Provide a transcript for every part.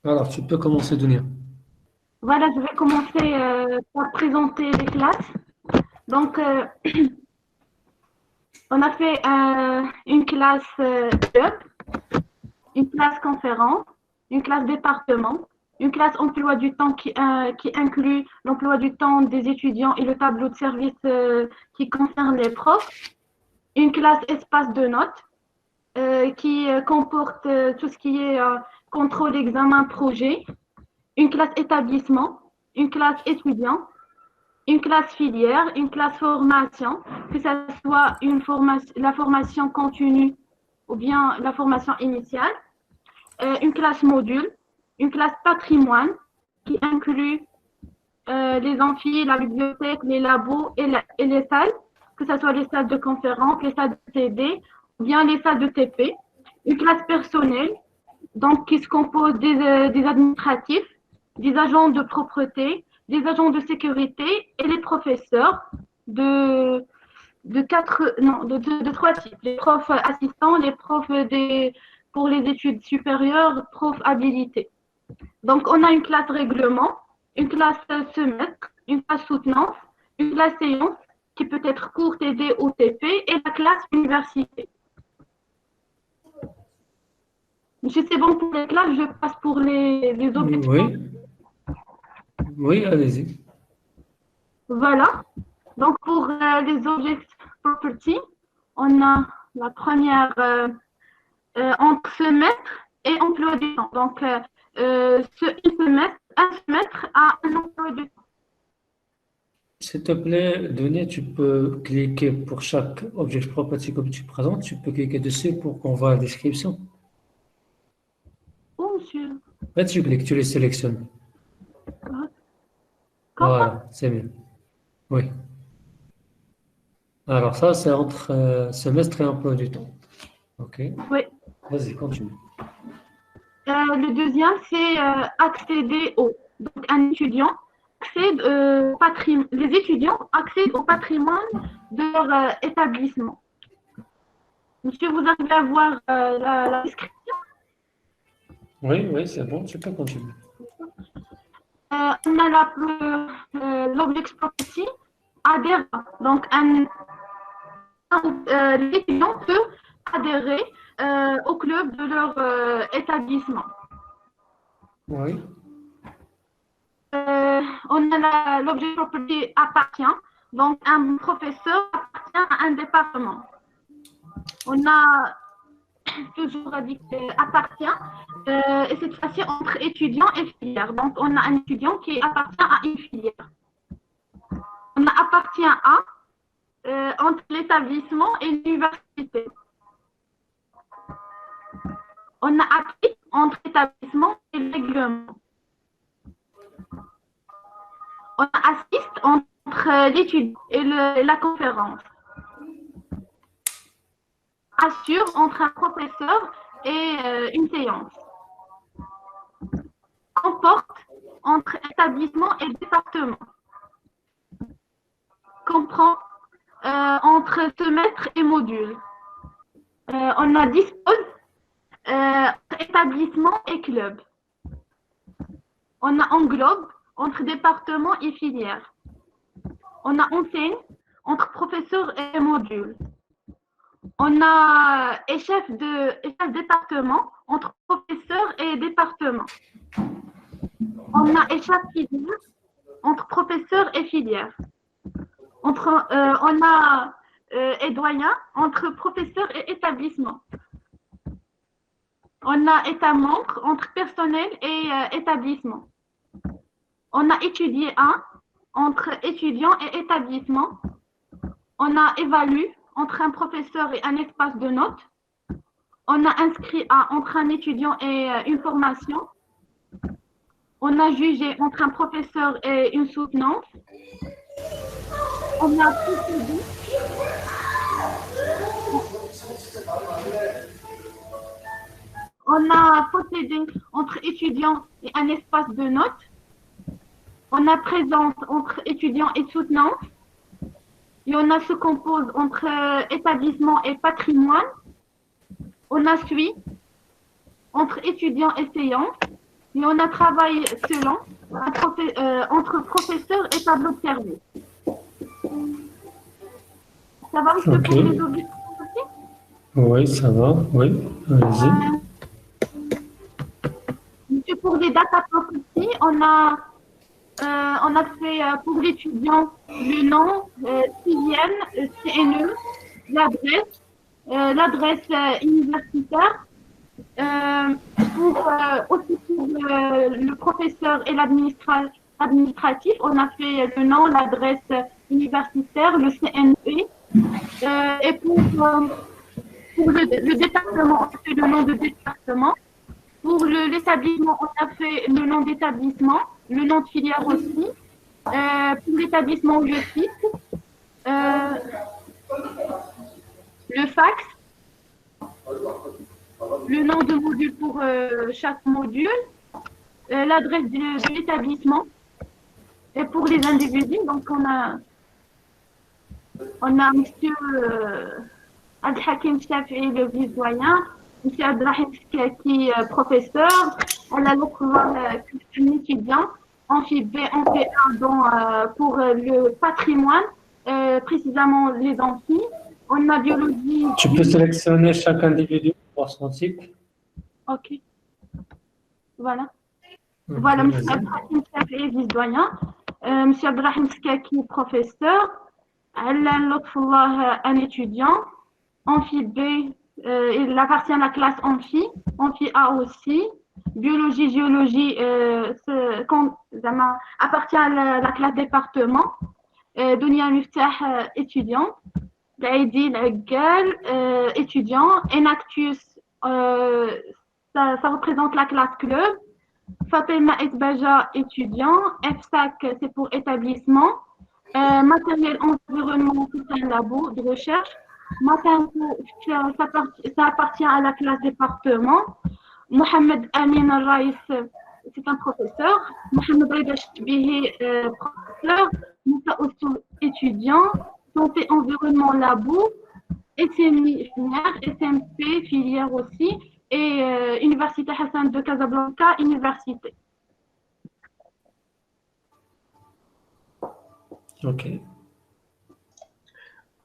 Alors, tu peux commencer, Dunia. Voilà, je vais commencer par présenter les classes. Donc, on a fait une classe club, une classe conférence, une classe département, une classe emploi du temps qui inclut l'emploi du temps des étudiants et le tableau de service qui concerne les profs, une classe espace de notes qui comporte tout ce qui est contrôle, examen, projet, une classe établissement, une classe étudiant, une classe filière, une classe formation, que ce soit la formation continue ou bien la formation initiale, une classe module, une classe patrimoine qui inclut les amphis, la bibliothèque, les labos et les salles, que ce soit les salles de conférence, les salles de TD ou bien les salles de TP, une classe personnelle, donc qui se compose des administratifs, des agents de propreté, des agents de sécurité et les professeurs de, de trois types. Les profs assistants, les profs pour les études supérieures, profs habilités. Donc, on a une classe règlement, une classe semestre, une classe soutenance, une classe séance qui peut être cours TD ou TP et la classe université. Je sais bon pour les classes, je passe pour les objets. Oui, oui, allez-y. Voilà. Donc, pour les object property, on a la première entre semestre et emploi du temps. Donc, un semestre a un emploi du temps. S'il te plaît, Dunia, tu peux cliquer pour chaque object property que tu présentes, tu peux cliquer dessus pour qu'on voit la description. Oh, monsieur. Là, tu cliques, tu les sélectionnes. Comment? Voilà, c'est bien. Oui. Alors ça, c'est entre semestre et emploi du temps. OK. Oui. Vas-y, continue. Le deuxième, c'est accéder au. Donc, un étudiant accède les étudiants accèdent au patrimoine de leur établissement. Monsieur, vous arrivez à voir la description. Oui, oui, c'est bon, tu peux continuer. On a l'object property adhère. Donc, l'étudiant peut adhérer au club de leur établissement. Oui, On a l'objet property appartient. Donc, un professeur appartient à un département. On a toujours dit appartient, et cette fois-ci entre étudiants et filière. Donc, on a un étudiant qui appartient à une filière. On a appartient à entre l'établissement et l'université. On a appris entre l'établissement et le règlement. On a assiste entre l'étude et la conférence. Assure entre un professeur et une séance. Comporte entre établissement et département. Comprend entre semestre et module. On a dispose entre établissement et club. On a englobe entre département et filière. On a enseigne entre professeur et module. On a chef département entre professeur et département. On a chef filière entre professeur et filière. On a doyen entre professeur et établissement. On a état membre entre personnel et établissement. On a étudié un entre étudiant et établissement. On a évalué entre un professeur et un espace de notes. On a inscrit un entre un étudiant et une formation. On a jugé entre un professeur et une soutenance. On a procédé, on a procédé entre étudiants et un espace de notes. On a présence entre étudiants et soutenance. Et on a se compose entre établissement et patrimoine. On a suit entre étudiants et séance. Et on a travaillé selon entre professeur et tableau de service. Ça va, monsieur, Ok. pour les objectifs aussi? Oui, ça va. Oui, allez-y. Monsieur, pour les data properties, on a fait pour l'étudiant le nom, sixième, CNE, l'adresse, universitaire. Aussi pour le professeur et l'administratif, on a fait le nom, l'adresse universitaire, le CNE. Et pour le département, on a fait le nom de département. Pour l'établissement, on a fait le nom d'établissement, le nom de filière aussi. Pour l'établissement, le site, euh, le fax, le nom de module pour chaque module, l'adresse de l'établissement. Et pour les individus, donc on a monsieur Abdelhakim Chafi'i, le vice-doyen, monsieur Abdelrahim Skaki, professeur, on a l'autre un étudiant, en fait B, en fait A pour le patrimoine, précisément les amphis. On a biologie. Tu peux sélectionner chaque individu pour son type. Ok, voilà. Ok, Voilà, M. vas-y. Abdelhakim Chafi'i, vice-doyen, M. Abdelrahim Skaki, professeur, Allan Lotfullah, un étudiant, Amphi B, il appartient à la classe Amphi, Amphi A aussi, biologie, géologie, appartient à la classe département, Dunia Miftah, étudiant, Laïdi Laggal, étudiant, Enactus, ça représente la classe club, Fatima Etbaja, étudiant, FSAC, c'est pour établissement, matériel environnement, c'est un labo de recherche, ça appartient à la classe département, Mohamed Amin Al-Raïs, c'est un professeur, Mohamed Reda Chbihi, professeur, Moussa Oussou, étudiant, santé environnement labo, SMI filière, SMP filière aussi, et Université Hassan de Casablanca, université. Ok,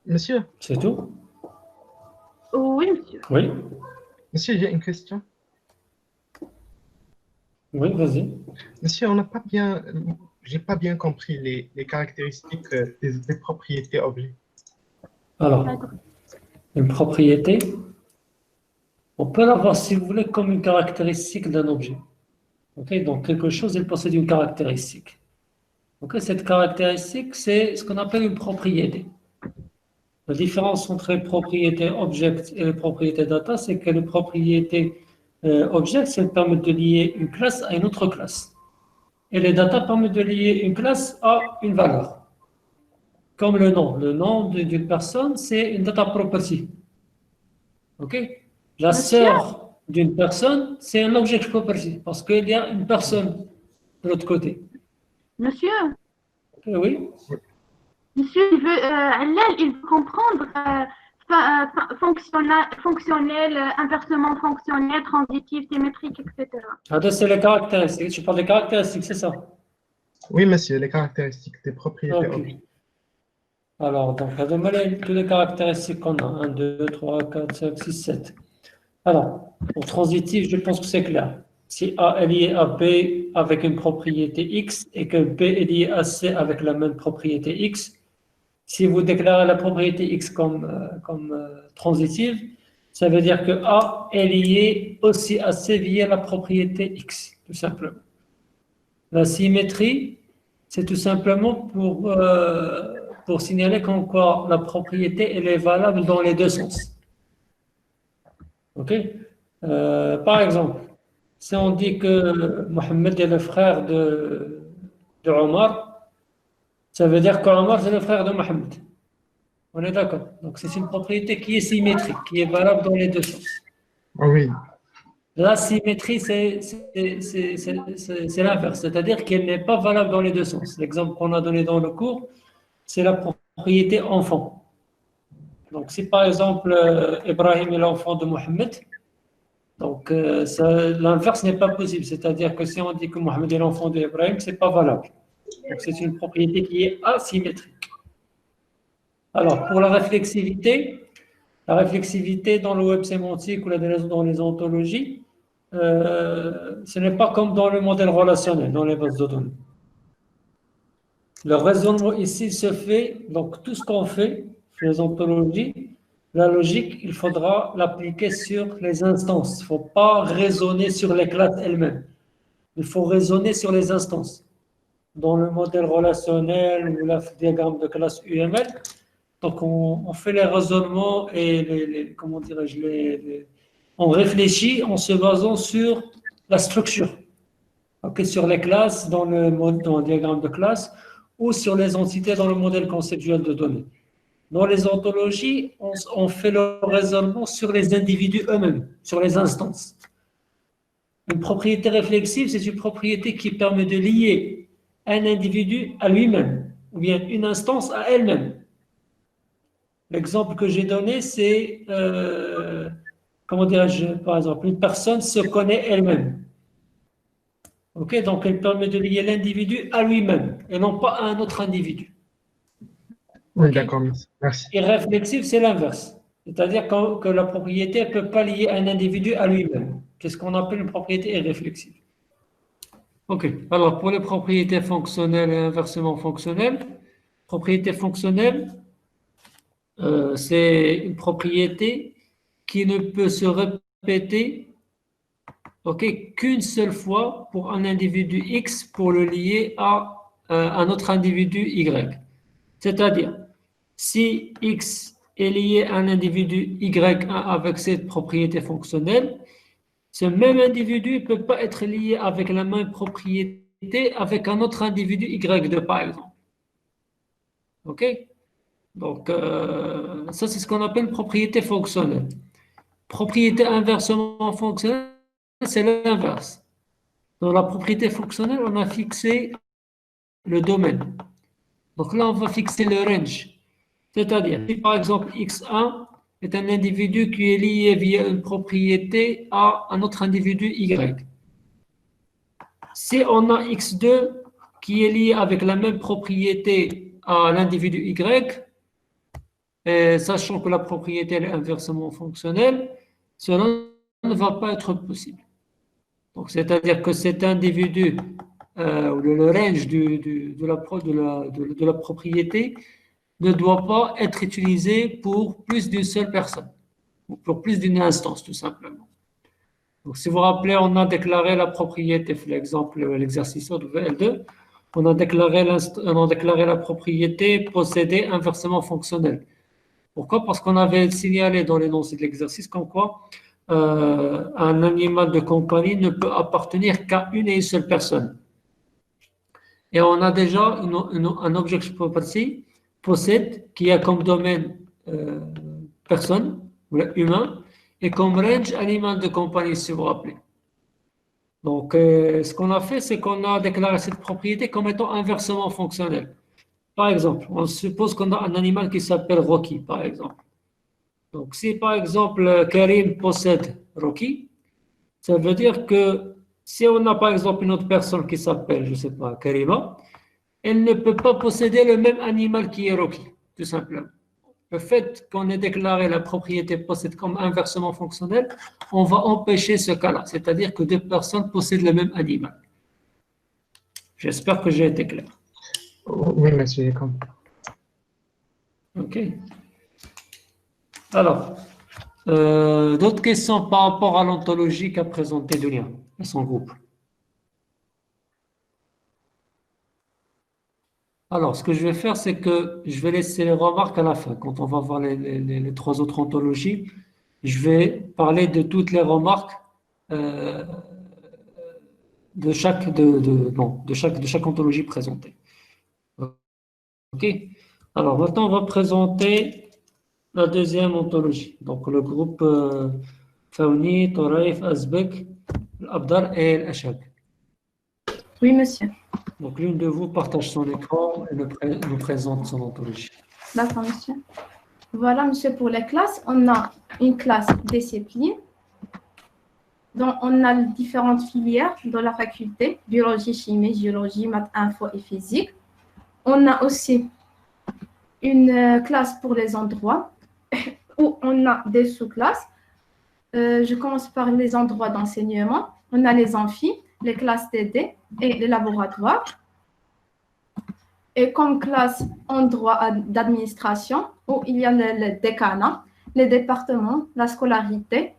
Monsieur, c'est tout? Oui, monsieur. Oui, monsieur, j'ai une question. oui, vas-y. Monsieur, j'ai pas bien compris les caractéristiques des propriétés objets. Alors, une propriété, on peut l'avoir, si vous voulez, comme une caractéristique d'un objet. Ok, donc quelque chose, il possède une caractéristique. Ok, cette caractéristique, c'est ce qu'on appelle une propriété. La différence entre les propriétés object et les propriétés data, c'est que les propriétés object, elles permettent de lier une classe à une autre classe. Et les data permettent de lier une classe à une valeur. Comme le nom. Le nom d'une personne, c'est une data property. Ok? La Monsieur, sœur d'une personne, c'est un object property, parce qu'il y a une personne de l'autre côté. monsieur, Ok, oui? monsieur, Allal, il veut comprendre fonctionnel, inversement fonctionnel, transitif, symétrique, etc. Ah, c'est les caractéristiques. Tu parles des caractéristiques, c'est ça? Oui, monsieur, les caractéristiques des propriétés Ok. objets. Alors, donc, on va donner toutes les caractéristiques qu'on a. 1, 2, 3, 4, 5, 6, 7. Alors, pour transitif, je pense que c'est clair. Si A est lié à B avec une propriété X et que B est lié à C avec la même propriété X, si vous déclarez la propriété X comme transitive, ça veut dire que A est lié aussi à C via la propriété X, tout simplement. La symétrie, c'est tout simplement pour signaler qu'en quoi la propriété elle est valable dans les deux sens. Ok? Par exemple, si on dit que Mohamed est le frère de Omar, ça veut dire qu'Omar c'est le frère de Mohamed. On est d'accord. Donc c'est une propriété qui est symétrique, qui est valable dans les deux sens. Ah oui, La symétrie, c'est l'inverse, c'est-à-dire qu'elle n'est pas valable dans les deux sens. L'exemple qu'on a donné dans le cours, c'est la propriété enfant. Donc si par exemple Ibrahim est l'enfant de Mohamed, Donc, l'inverse n'est pas possible. C'est-à-dire que si on dit que Mohamed est l'enfant d'Ibrahim, ce n'est pas valable. Donc, c'est une propriété qui est asymétrique. Alors, pour la réflexivité dans le web sémantique ou dans les ontologies, ce n'est pas comme dans le modèle relationnel, dans les bases de données. Le raisonnement ici se fait, donc tout ce qu'on fait sur les ontologies, la logique, il faudra l'appliquer sur les instances. Il ne faut pas raisonner sur les classes elles-mêmes. Il faut raisonner sur les instances. Dans le modèle relationnel ou le diagramme de classe UML, donc on fait les raisonnements et comment dirais-je, on réfléchit en se basant sur la structure. Okay, sur les classes dans le diagramme de classe ou sur les entités dans le modèle conceptuel de données. Dans les ontologies, on fait le raisonnement sur les individus eux-mêmes, sur les instances. Une propriété réflexive, c'est une propriété qui permet de lier un individu à lui-même, ou bien une instance à elle-même. L'exemple que j'ai donné, c'est, comment dirais-je, par exemple, une personne se connaît elle-même. Ok, donc elle permet de lier l'individu à lui-même et non pas à un autre individu. Oui, Okay. d'accord, merci. Et réflexive, c'est l'inverse. C'est-à-dire que la propriété ne peut pas lier un individu à lui-même. C'est ce qu'on appelle une propriété irréflexive. Ok, alors pour les propriétés fonctionnelles et inversement fonctionnelles, propriété fonctionnelle, c'est une propriété qui ne peut se répéter qu'une seule fois pour un individu X pour le lier à un autre individu Y. C'est-à-dire, si X est lié à un individu Y1 avec cette propriété fonctionnelle, ce même individu ne peut pas être lié avec la même propriété avec un autre individu Y2, par exemple. OK? Donc, ça, c'est ce qu'on appelle propriété fonctionnelle. Propriété inversement fonctionnelle, c'est l'inverse. Dans la propriété fonctionnelle, on a fixé le domaine. Donc là, on va fixer le range. C'est-à-dire, si par exemple X1 est un individu qui est lié via une propriété à un autre individu Y. Si on a X2 qui est lié avec la même propriété à l'individu Y, et sachant que la propriété est inversement fonctionnelle, cela ne va pas être possible. Donc, c'est-à-dire que cet individu, le range de la propriété, ne doit pas être utilisé pour plus d'une seule personne, ou pour plus d'une instance, tout simplement. Donc, si vous vous rappelez, on a déclaré la propriété, par exemple, l'exercice de L2, on a déclaré la propriété possédée inversement fonctionnelle. Pourquoi? Parce qu'on avait signalé dans l'énoncé de l'exercice comme quoi un animal de compagnie ne peut appartenir qu'à une et une seule personne. Et on a déjà un object property possède qui a comme domaine personne, humain, et comme range animal de compagnie, si vous vous rappelez. Donc, ce qu'on a fait, c'est qu'on a déclaré cette propriété comme étant inversement fonctionnelle. Par exemple, on suppose qu'on a un animal qui s'appelle Rocky, par exemple. Donc, si par exemple Karim possède Rocky, ça veut dire que si on a par exemple une autre personne qui s'appelle, je ne sais pas, Karima, elle ne peut pas posséder le même animal qui est Rocky, tout simplement. Le fait qu'on ait déclaré la propriété possède comme inversement fonctionnel, on va empêcher ce cas-là, c'est-à-dire que deux personnes possèdent le même animal. J'espère que j'ai été clair. Oui, monsieur, j'ai compris. OK. Alors, d'autres questions par rapport à l'ontologie qu'a présenté Dunia et son groupe? Alors, ce que je vais faire, c'est que je vais laisser les remarques à la fin. Quand on va voir les trois autres ontologies, je vais parler de toutes les remarques de chaque ontologie présentée. OK? Alors, maintenant, on va présenter la deuxième ontologie. Donc, le groupe Fawni, Toraif, Azbek, Abdar et Al-Ashab. Oui, monsieur. Donc, l'une de vous partage son écran et nous présente son ontologie. D'accord, monsieur. Voilà, monsieur, pour les classes, on a une classe discipline, Donc, on a différentes filières dans la faculté, biologie, chimie, géologie, maths, info et physique. On a aussi une classe pour les endroits où on a des sous-classes. Je commence par les endroits d'enseignement. On a les amphis, les classes TD et les laboratoires. Et comme classe en droit d'administration, où il y a le décanat, les départements, la scolarité.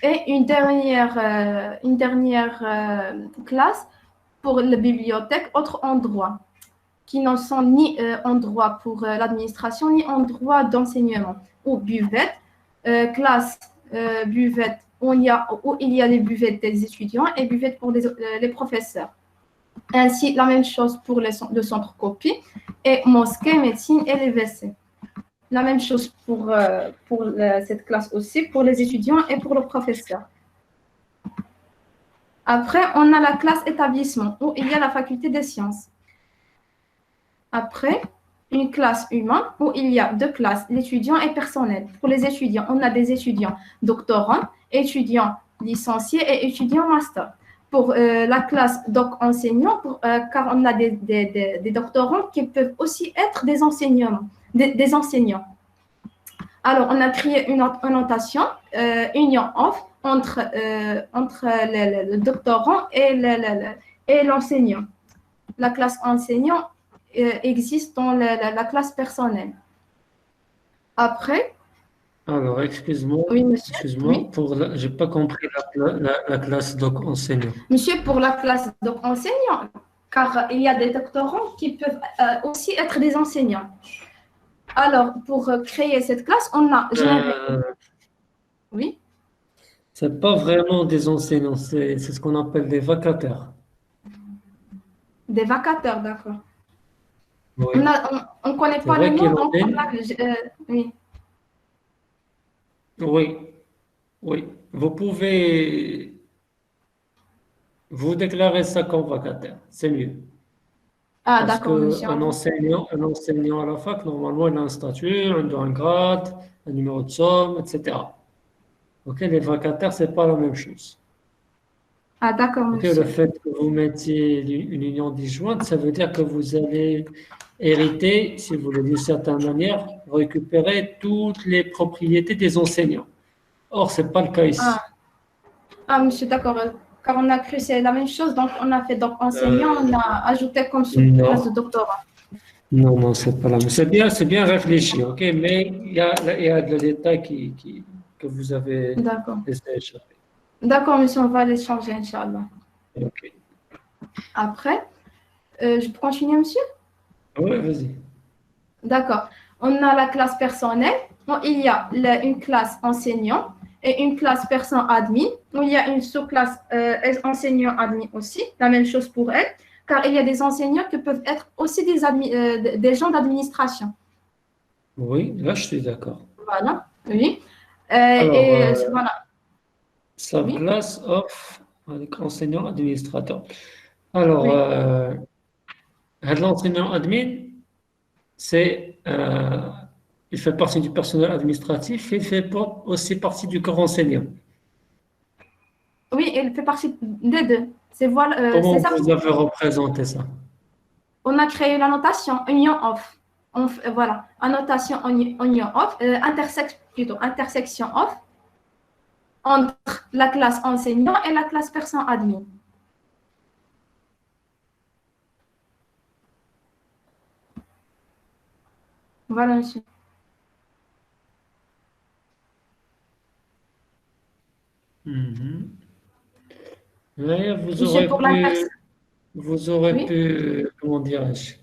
Et une dernière classe pour la bibliothèque, autres endroits, qui ne sont ni en droit pour l'administration, ni en droit d'enseignement. Ou buvette, classe buvette, où il y a les buvettes des étudiants et buvettes pour les professeurs. Ainsi, la même chose pour le centre copie, et mosquée, médecine et les WC. La même chose pour cette classe aussi, pour les étudiants et pour le professeur. Après, on a la classe établissement, où il y a la faculté des sciences. Après, une classe humaine, où il y a deux classes, l'étudiant et personnel. Pour les étudiants, on a des étudiants doctorants, étudiants licenciés et étudiants master. Pour la classe doc enseignant, car on a des doctorants qui peuvent aussi être des enseignants. Alors, on a créé une notation, union off, entre le doctorant et l'enseignant. La classe enseignant existe dans la classe personnelle. Après, Alors, excuse-moi, oui, monsieur. excuse-moi, Oui. j'ai pas compris la classe doc enseignant. Monsieur, pour la classe doc enseignant, car il y a des doctorants qui peuvent aussi être des enseignants. Alors, pour créer cette classe, on a généré... Oui, C'est pas vraiment des enseignants, c'est ce qu'on appelle des vacataires. des vacataires, d'accord. Oui. On ne connaît C'est pas vrai le qu'il nom, en donc est. on a... oui. Oui, oui. Vous pouvez vous déclarer ça comme vacataire, c'est mieux. Ah, Parce d'accord, monsieur. qu'un enseignant à la fac, normalement, il a un statut, un grade, un numéro de somme, etc. Ok, les vacataires, c'est pas la même chose. Ah, d'accord, Ok, le monsieur. fait que vous mettiez une union disjointe, ça veut dire que vous allez hériter, si vous voulez d'une certaine manière, récupérer toutes les propriétés des enseignants. Or, c'est pas le cas ici. Ah, monsieur, d'accord. Car on a cru que c'est la même chose, donc on a fait donc enseignant, on a ajouté comme sous-classe de doctorat. Non, non, c'est pas la même. C'est bien réfléchi, ok, mais il y a de détails que vous avez D'accord. laissé échapper. D'accord, monsieur, on va les changer, Inch'Allah. Ok. Après, je peux continuer, monsieur? Oui, vas-y. D'accord. On a la classe personnelle, où il y a une classe enseignant et une classe personne admin, où il y a une sous-classe enseignant admin aussi, la même chose pour elle, car il y a des enseignants qui peuvent être aussi des gens d'administration. Oui, là, je suis d'accord. Voilà, oui. Alors, Voilà. Oui. subclasse of avec enseignant administrateur. Alors, Oui. l'enseignant admin, il fait partie du personnel administratif et il fait aussi partie du corps enseignant. Oui, elle fait partie des deux. Voilà, Comment c'est ça. vous avez représenté ça? On a créé la notation union off. Voilà, annotation union off, intersection off entre la classe enseignant et la classe personne admin. Voilà, monsieur. Mhm. Mais Monsieur, pour l'intersection. vous aurez Oui. pu, comment dirais-je,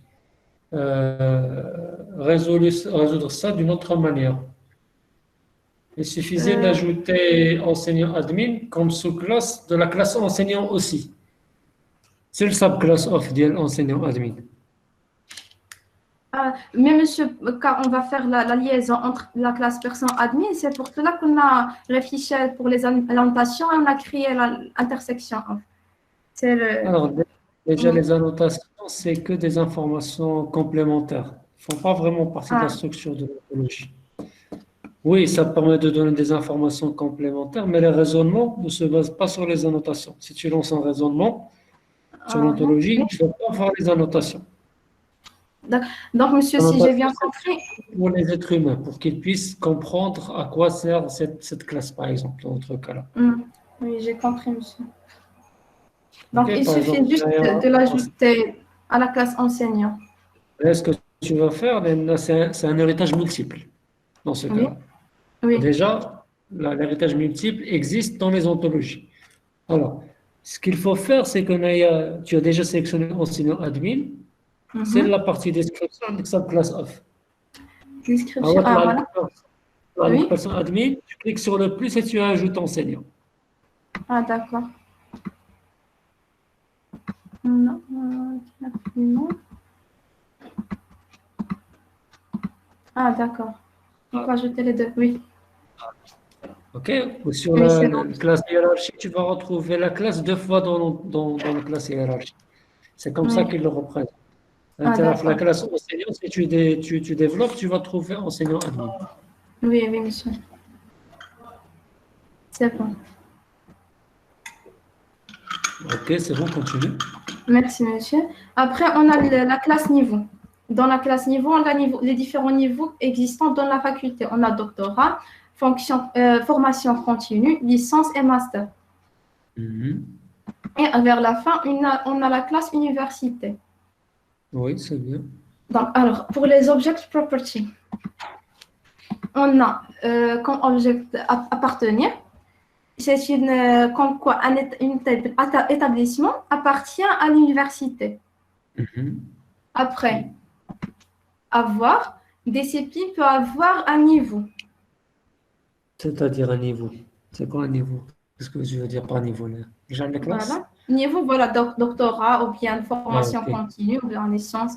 résoudre ça d'une autre manière. Il suffisait d'ajouter enseignant admin comme sous-classe de la classe enseignant aussi. C'est le subclass of enseignant admin. Mais monsieur, car on va faire la liaison entre la classe personne admin, c'est pour cela qu'on a réfléchi pour les annotations et on a créé l'intersection off. Alors, déjà, les annotations, c'est que des informations complémentaires. Ils ne font pas vraiment partie de la structure de l'apologie. Oui, ça permet de donner des informations complémentaires, mais les raisonnements ne se basent pas sur les annotations. Si tu lances un raisonnement sur l'ontologie, Oui. tu ne vas pas voir les annotations. Donc, monsieur, si j'ai bien compris, Pour les êtres humains, pour qu'ils puissent comprendre à quoi sert cette classe, par exemple, dans notre cas-là. oui, j'ai compris, monsieur. Donc, Ok, il par suffit exemple, juste de l'ajouter à la classe enseignant. là, ce que tu vas faire, là, c'est un héritage multiple dans ce Oui, cas-là. oui. Déjà, l'héritage multiple existe dans les ontologies. Alors, ce qu'il faut faire, c'est que tu as déjà sélectionné enseignant admin, c'est Mhm. la partie description avec sa classe off. Description. Alors, Ah, voilà. Oui. personne admin, tu cliques sur le plus et tu ajoutes enseignant. Ah, d'accord. Non, non. Ah, d'accord. On peut ajouter les deux. Oui, OK? Ou sur oui, la, c'est la bon. classe hiérarchie, tu vas retrouver la classe deux fois dans la classe hiérarchie. C'est comme ça Oui. qu'il le représente. Ah, La d'accord. classe enseignant, si tu développes, tu vas trouver enseignant admin. Oui, oui, monsieur. C'est bon. OK, c'est bon, continue. Merci, monsieur. Après, on a la classe niveau. Dans la classe niveau, on a les différents niveaux existants dans la faculté. On a doctorat, formation continue, licence et master. Mhm. Et vers la fin, on a la classe université. Oui, c'est bien. Donc, alors, pour les object property, on a comme object appartenir. C'est comme quoi un établissement appartient à l'université. Mhm. Après, avoir, discipline peut avoir un niveau. C'est-à-dire un niveau. C'est quoi un niveau? Qu'est-ce que je veux dire par niveau là? Genre les classes? Voilà. Niveau, voilà, doctorat ou bien Ah, formation ok. continue ou bien licence.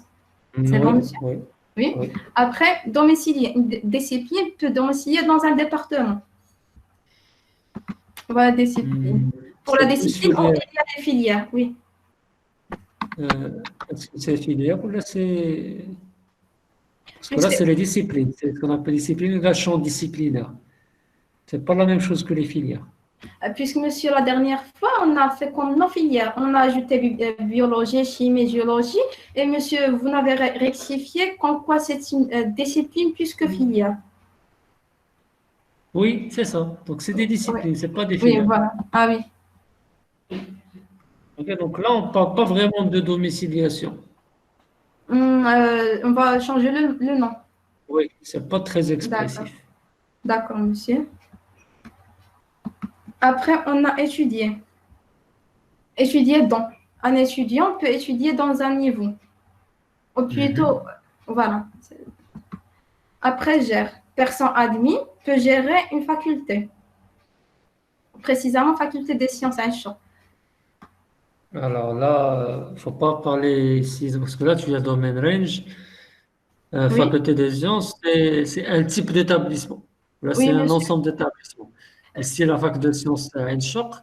C'est bon, Oui, monsieur? oui, Oui. oui. Après, domicilier. Une discipline peut domicilier dans un département. Voilà, discipline. Hmm, Pour la c'est plus discipline, il y filière. a des filières, oui. Est-ce que c'est filière ou là c'est... Parce que là, Puisque, c'est les disciplines. C'est ce qu'on appelle discipline, là, champ disciplinaire. C'est pas la même chose que les filières. puisque, monsieur, la dernière fois, on a fait comme nos filières. On a ajouté biologie, chimie, géologie. Et monsieur, vous n'avez rectifié comme quoi c'est une discipline plus que filière. Oui, c'est ça. Donc, c'est des Oui, disciplines, c'est pas des oui, filières. voilà. Ah oui. Ok, donc là, on parle pas vraiment de domiciliation. On va changer le nom. Oui, c'est pas très D'accord. expressif. D'accord, monsieur. Après, on a étudié. Étudier dans. Un étudiant peut étudier dans un niveau. Ou plutôt, Mhm. voilà. Après, gère. Personne admis peut gérer une faculté. Précisément, faculté des sciences et champs. Alors là, faut pas parler ici, parce que là, tu as domaine range. Oui, Faculté des sciences, c'est un type d'établissement. Là, c'est oui, un monsieur. ensemble d'établissements. Ici, la faculté des sciences, Choc,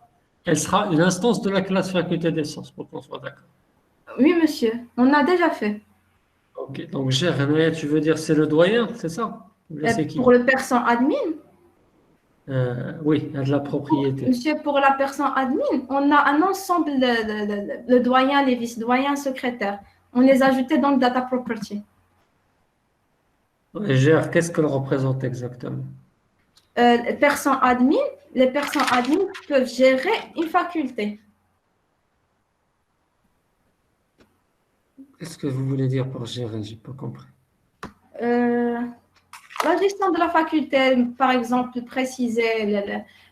elle sera une instance de la classe faculté des sciences, pour qu'on soit d'accord. Oui, monsieur. On a déjà fait. Ok, donc Germain, tu veux dire c'est le doyen, c'est ça? Ou là, c'est Pour qui? le personne admin, Oui, il y a de la propriété. monsieur, pour la personne admin, on a un ensemble le doyen, les vice-doyens, secrétaires. On les a ajoutés dans le data property. Et Gère, qu'est-ce qu'elle représente exactement? Les personnes admin peuvent gérer une faculté. Qu'est-ce que vous voulez dire par gérer? J'ai pas compris. Euh, la gestion de la faculté, par exemple, préciser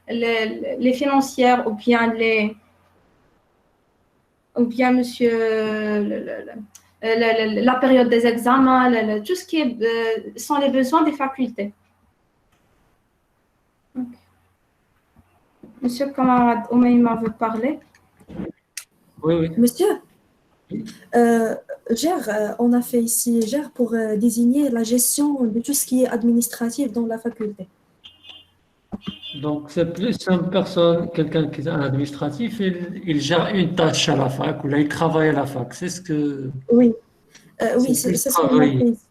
les financières ou bien monsieur, la période des examens, tout ce qui sont les besoins des facultés. Ok. Monsieur camarade Oumaima veut parler. Oui, oui. Monsieur, gère, on a fait ici gère pour désigner la gestion de tout ce qui est administratif dans la faculté. Donc, c'est plus une personne, quelqu'un qui est un administratif, il gère une tâche à la fac, ou là, il travaille à la fac. C'est ce que Oui, oui, c'est plus c'est ce qu'on a travailler. fait ici.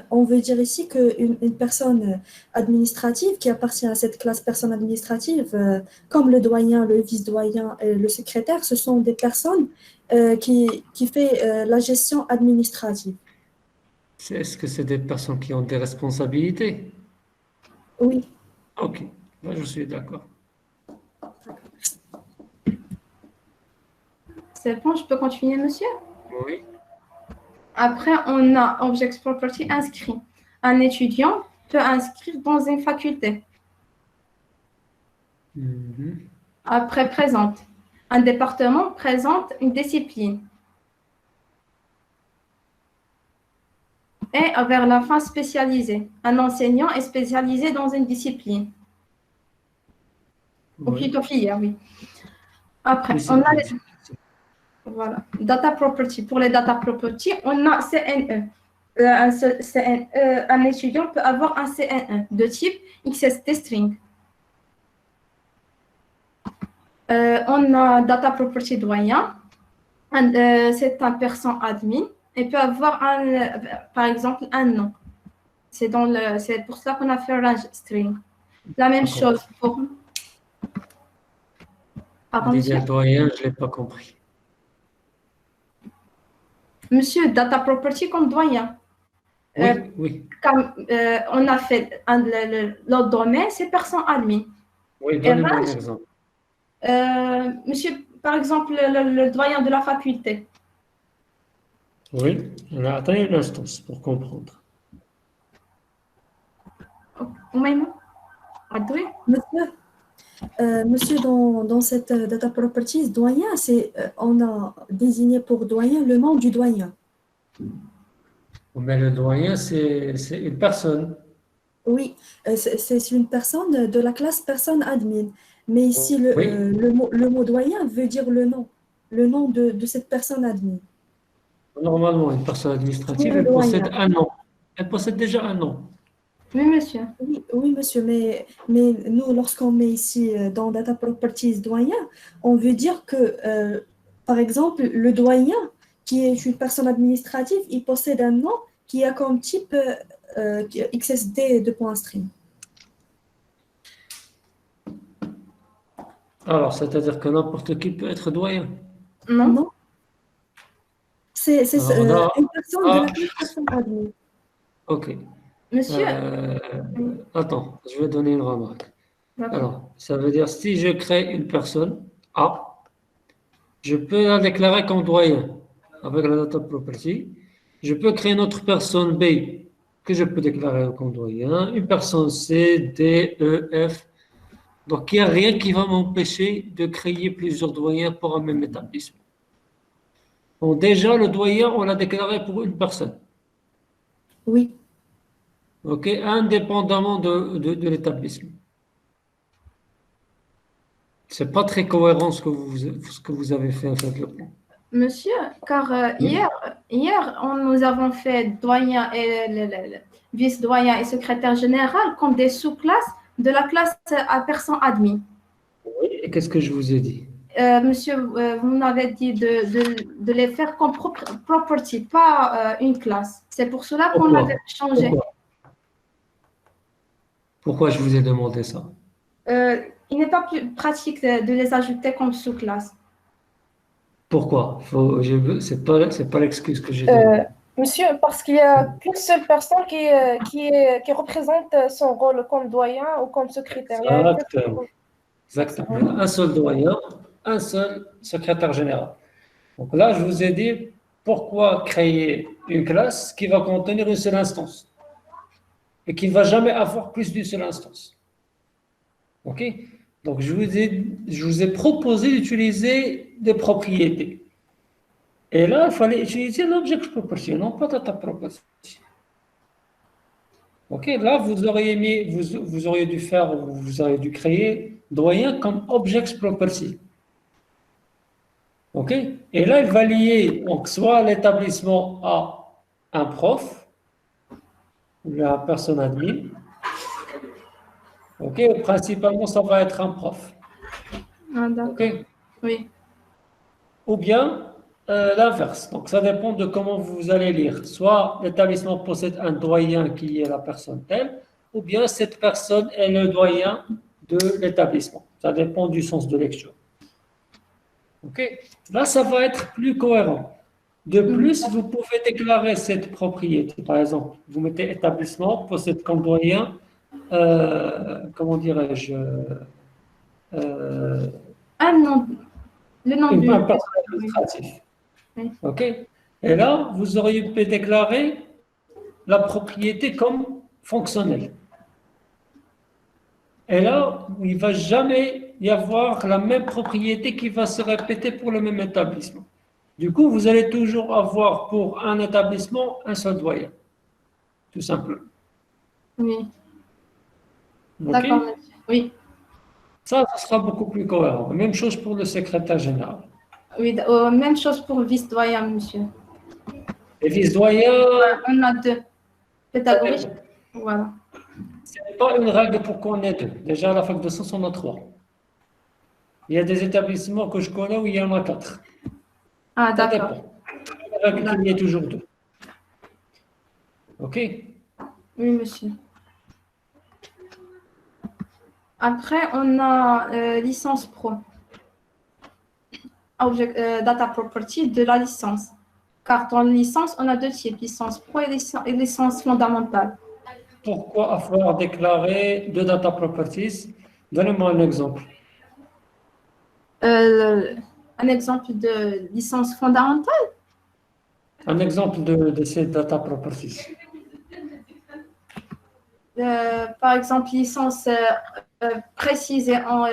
On veut dire ici qu'une personne administrative qui appartient à cette classe personne administrative, comme le doyen, le vice-doyen et le secrétaire, ce sont des personnes qui font la gestion administrative. Est-ce que c'est des personnes qui ont des responsabilités? Oui. Ok, là je suis d'accord. C'est bon, je peux continuer, monsieur? Oui. Après, on a Object Property inscrit. Un étudiant peut inscrire dans une faculté. Mhm. Après, présente. Un département présente une discipline. Et vers la fin, spécialisé. Un enseignant est spécialisé dans une discipline. Ou Oui. plutôt filière, oui. Après, Oui, on a les... Voilà. Data property. Pour les data property, on a CNE. Un étudiant peut avoir un CNE de type XST string. On a data property doyen. C'est un person admin et peut avoir par exemple un nom. C'est pour ça qu'on a fait range string. La même chose pour. Pardon, monsieur. Des doyens, je ne l'ai pas compris. Monsieur, data property comme doyen. Oui, oui. Comme, on a fait l'autre domaine, c'est person admin. Oui, Et donnez-moi un range, exemple. monsieur, par exemple, le doyen de la faculté. Oui, on a atteint une instance pour comprendre. Monsieur, monsieur, dans cette data properties, doyen, on a désigné pour doyen le nom du doyen. Mais le doyen, c'est une personne. Oui, c'est une personne de la classe personne admin. Mais ici, Oui. le mot doyen veut dire le nom de cette personne admin. Normalement, une personne administrative, Oui, le elle possède doyen. un nom. Elle possède déjà un nom. Oui, monsieur. Oui, monsieur, mais nous, lorsqu'on met ici dans Data Properties doyen, on veut dire que, par exemple, le doyen, qui est une personne administrative, il possède un nom qui a comme type XSD de point string. Alors, c'est-à-dire que n'importe qui peut être doyen. Non. Non? C'est Alors là, une personne de la classe personne admin. ok. Monsieur. Attends, je vais donner une remarque. D'accord. Alors, ça veut dire si je crée une personne A, je peux la déclarer comme doyen avec la data property. Je peux créer une autre personne B que je peux déclarer comme doyen, une personne C, D, E, F. Donc, il n'y a rien qui va m'empêcher de créer plusieurs doyens pour un même établissement. Donc, déjà, le doyen, on l'a déclaré pour une personne. Oui. OK, indépendamment de l'établissement. C'est pas très cohérent ce que vous avez fait avec le plan. Monsieur, car hier, nous avons fait doyen et vice-doyen et secrétaire général comme des sous-classes de la classe à personne admin. Oui, et qu'est-ce que je vous ai dit? Monsieur, vous m'avez dit de les faire comme property, pas une classe. C'est pour cela qu'on avait changé. Pourquoi je vous ai demandé ça? Il n'est pas plus pratique de les ajouter comme sous-classe. Pourquoi? C'est pas l'excuse que j'ai donnée. Monsieur, parce qu'il y a qu'une seule personne qui représente son rôle comme doyen ou comme secrétaire. Exactement. Il y a un seul doyen, un seul secrétaire général. Donc là, je vous ai dit pourquoi créer une classe qui va contenir une seule instance et qui ne va jamais avoir plus d'une seule instance. OK? Donc, je vous ai proposé d'utiliser des propriétés. Et là, il fallait utiliser l'object property, non pas data property. OK? Là, vous auriez dû créer doyen comme object property. OK? Et là, il va lier donc, soit l'établissement à un prof, ou la personne admin. OK? Principalement, ça va être un prof. Ah, d'accord. OK? Oui. Ou bien l'inverse. Donc, ça dépend de comment vous allez lire. Soit l'établissement possède un doyen qui est la personne telle, ou bien cette personne est le doyen de l'établissement. Ça dépend du sens de lecture. OK? Là, ça va être plus cohérent. De plus, vous pouvez déclarer cette propriété. Par exemple, vous mettez établissement possède comme doyen, comment dirais-je, Ah non, le nom du... un personne administratif. Oui. OK? Et là, vous auriez pu déclarer la propriété comme fonctionnelle. Et là, il ne va jamais y avoir la même propriété qui va se répéter pour le même établissement. Du coup, vous allez toujours avoir pour un établissement un seul doyen, tout simplement. Oui, OK? d'accord, monsieur. Oui, Ça sera beaucoup plus cohérent. Même chose pour le secrétaire général. oui, même chose pour vice-doyen, monsieur. Les vice-doyens, On a deux pédagogiques. Voilà. ce n'est pas une règle pour qu'on ait deux. Déjà, à la fac de sciences, on a trois. Il y a des établissements que je connais où il y en a quatre. Ah, Ça d'accord. dépend. La règle qu'il y ait toujours deux. OK? Oui, monsieur. Après, on a licence pro. Data property de la licence. Car dans la licence, on a deux types, licence pro et licence fondamentale. Pourquoi avoir déclaré deux data properties? Donnez-moi un exemple. Un exemple de licence fondamentale. Un exemple de ces data properties. Par exemple, licence précisée en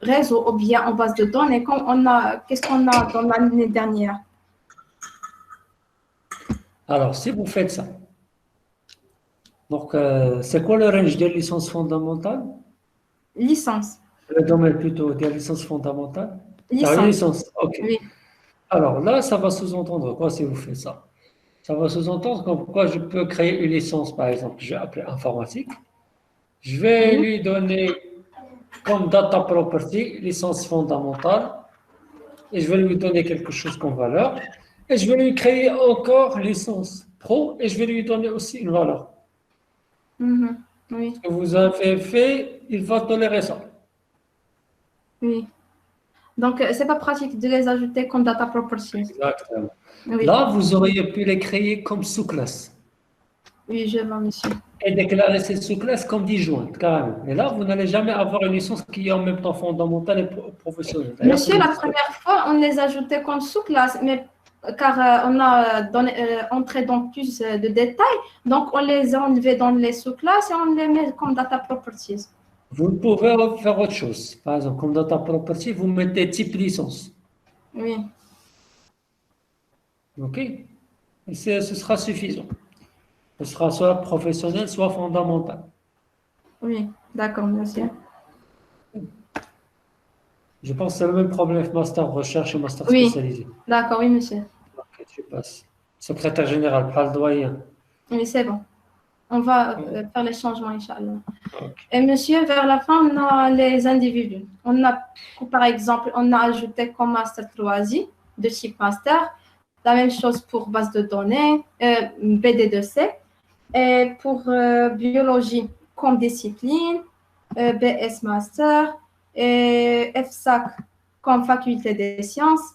réseau ou bien en base de données. Qu'est-ce qu'on a dans l'année dernière? Alors, si vous faites ça, donc c'est quoi le range des licences fondamentales? Licence. Le domaine plutôt des licences fondamentales? La Licence. licence, ok. Oui. Alors là, ça va sous-entendre quoi si vous faites ça? Ça va sous-entendre comme quoi je peux créer une licence, par exemple, je vais appeler informatique. Je vais Oui. lui donner comme data property, licence fondamentale, et je vais lui donner quelque chose comme valeur, et je vais lui créer encore licence pro, et je vais lui donner aussi une valeur. Mhm. Oui. Ce que vous avez fait, il va tolérer ça. Oui. Donc, c'est pas pratique de les ajouter comme data properties. Exactement. Oui. Là, vous auriez pu les créer comme sous-classes Oui, je vois, monsieur. et déclarer ces sous-classes comme disjointes, carrément. Et là, vous n'allez jamais avoir une licence qui est en même temps fondamentale et professionnelle. D'ailleurs, Monsieur, ça la n'existe pas. première fois, on les ajoutait comme sous-classe, mais car on a entré dans plus de détails, donc on les a enlevés dans les sous-classes et on les met comme data properties. Vous pouvez faire autre chose. Par exemple, comme data property, vous mettez type licence. Oui, OK? Et ce sera suffisant. Ce sera soit professionnel, soit fondamental. oui, d'accord, monsieur. Je pense que c'est le même problème avec master recherche et master Oui. spécialisé. D'accord, oui, monsieur. OK, tu passes. Secrétaire général, pas le doyen. Oui, c'est bon. On va faire les changements, Inch'Allah. OK. Et monsieur, vers la fin, on a les individus. On a, par exemple, on a ajouté comme master choisi de type master. La même chose pour base de données, BD2C. Et pour biologie comme discipline, BS master et FSAC comme faculté des sciences,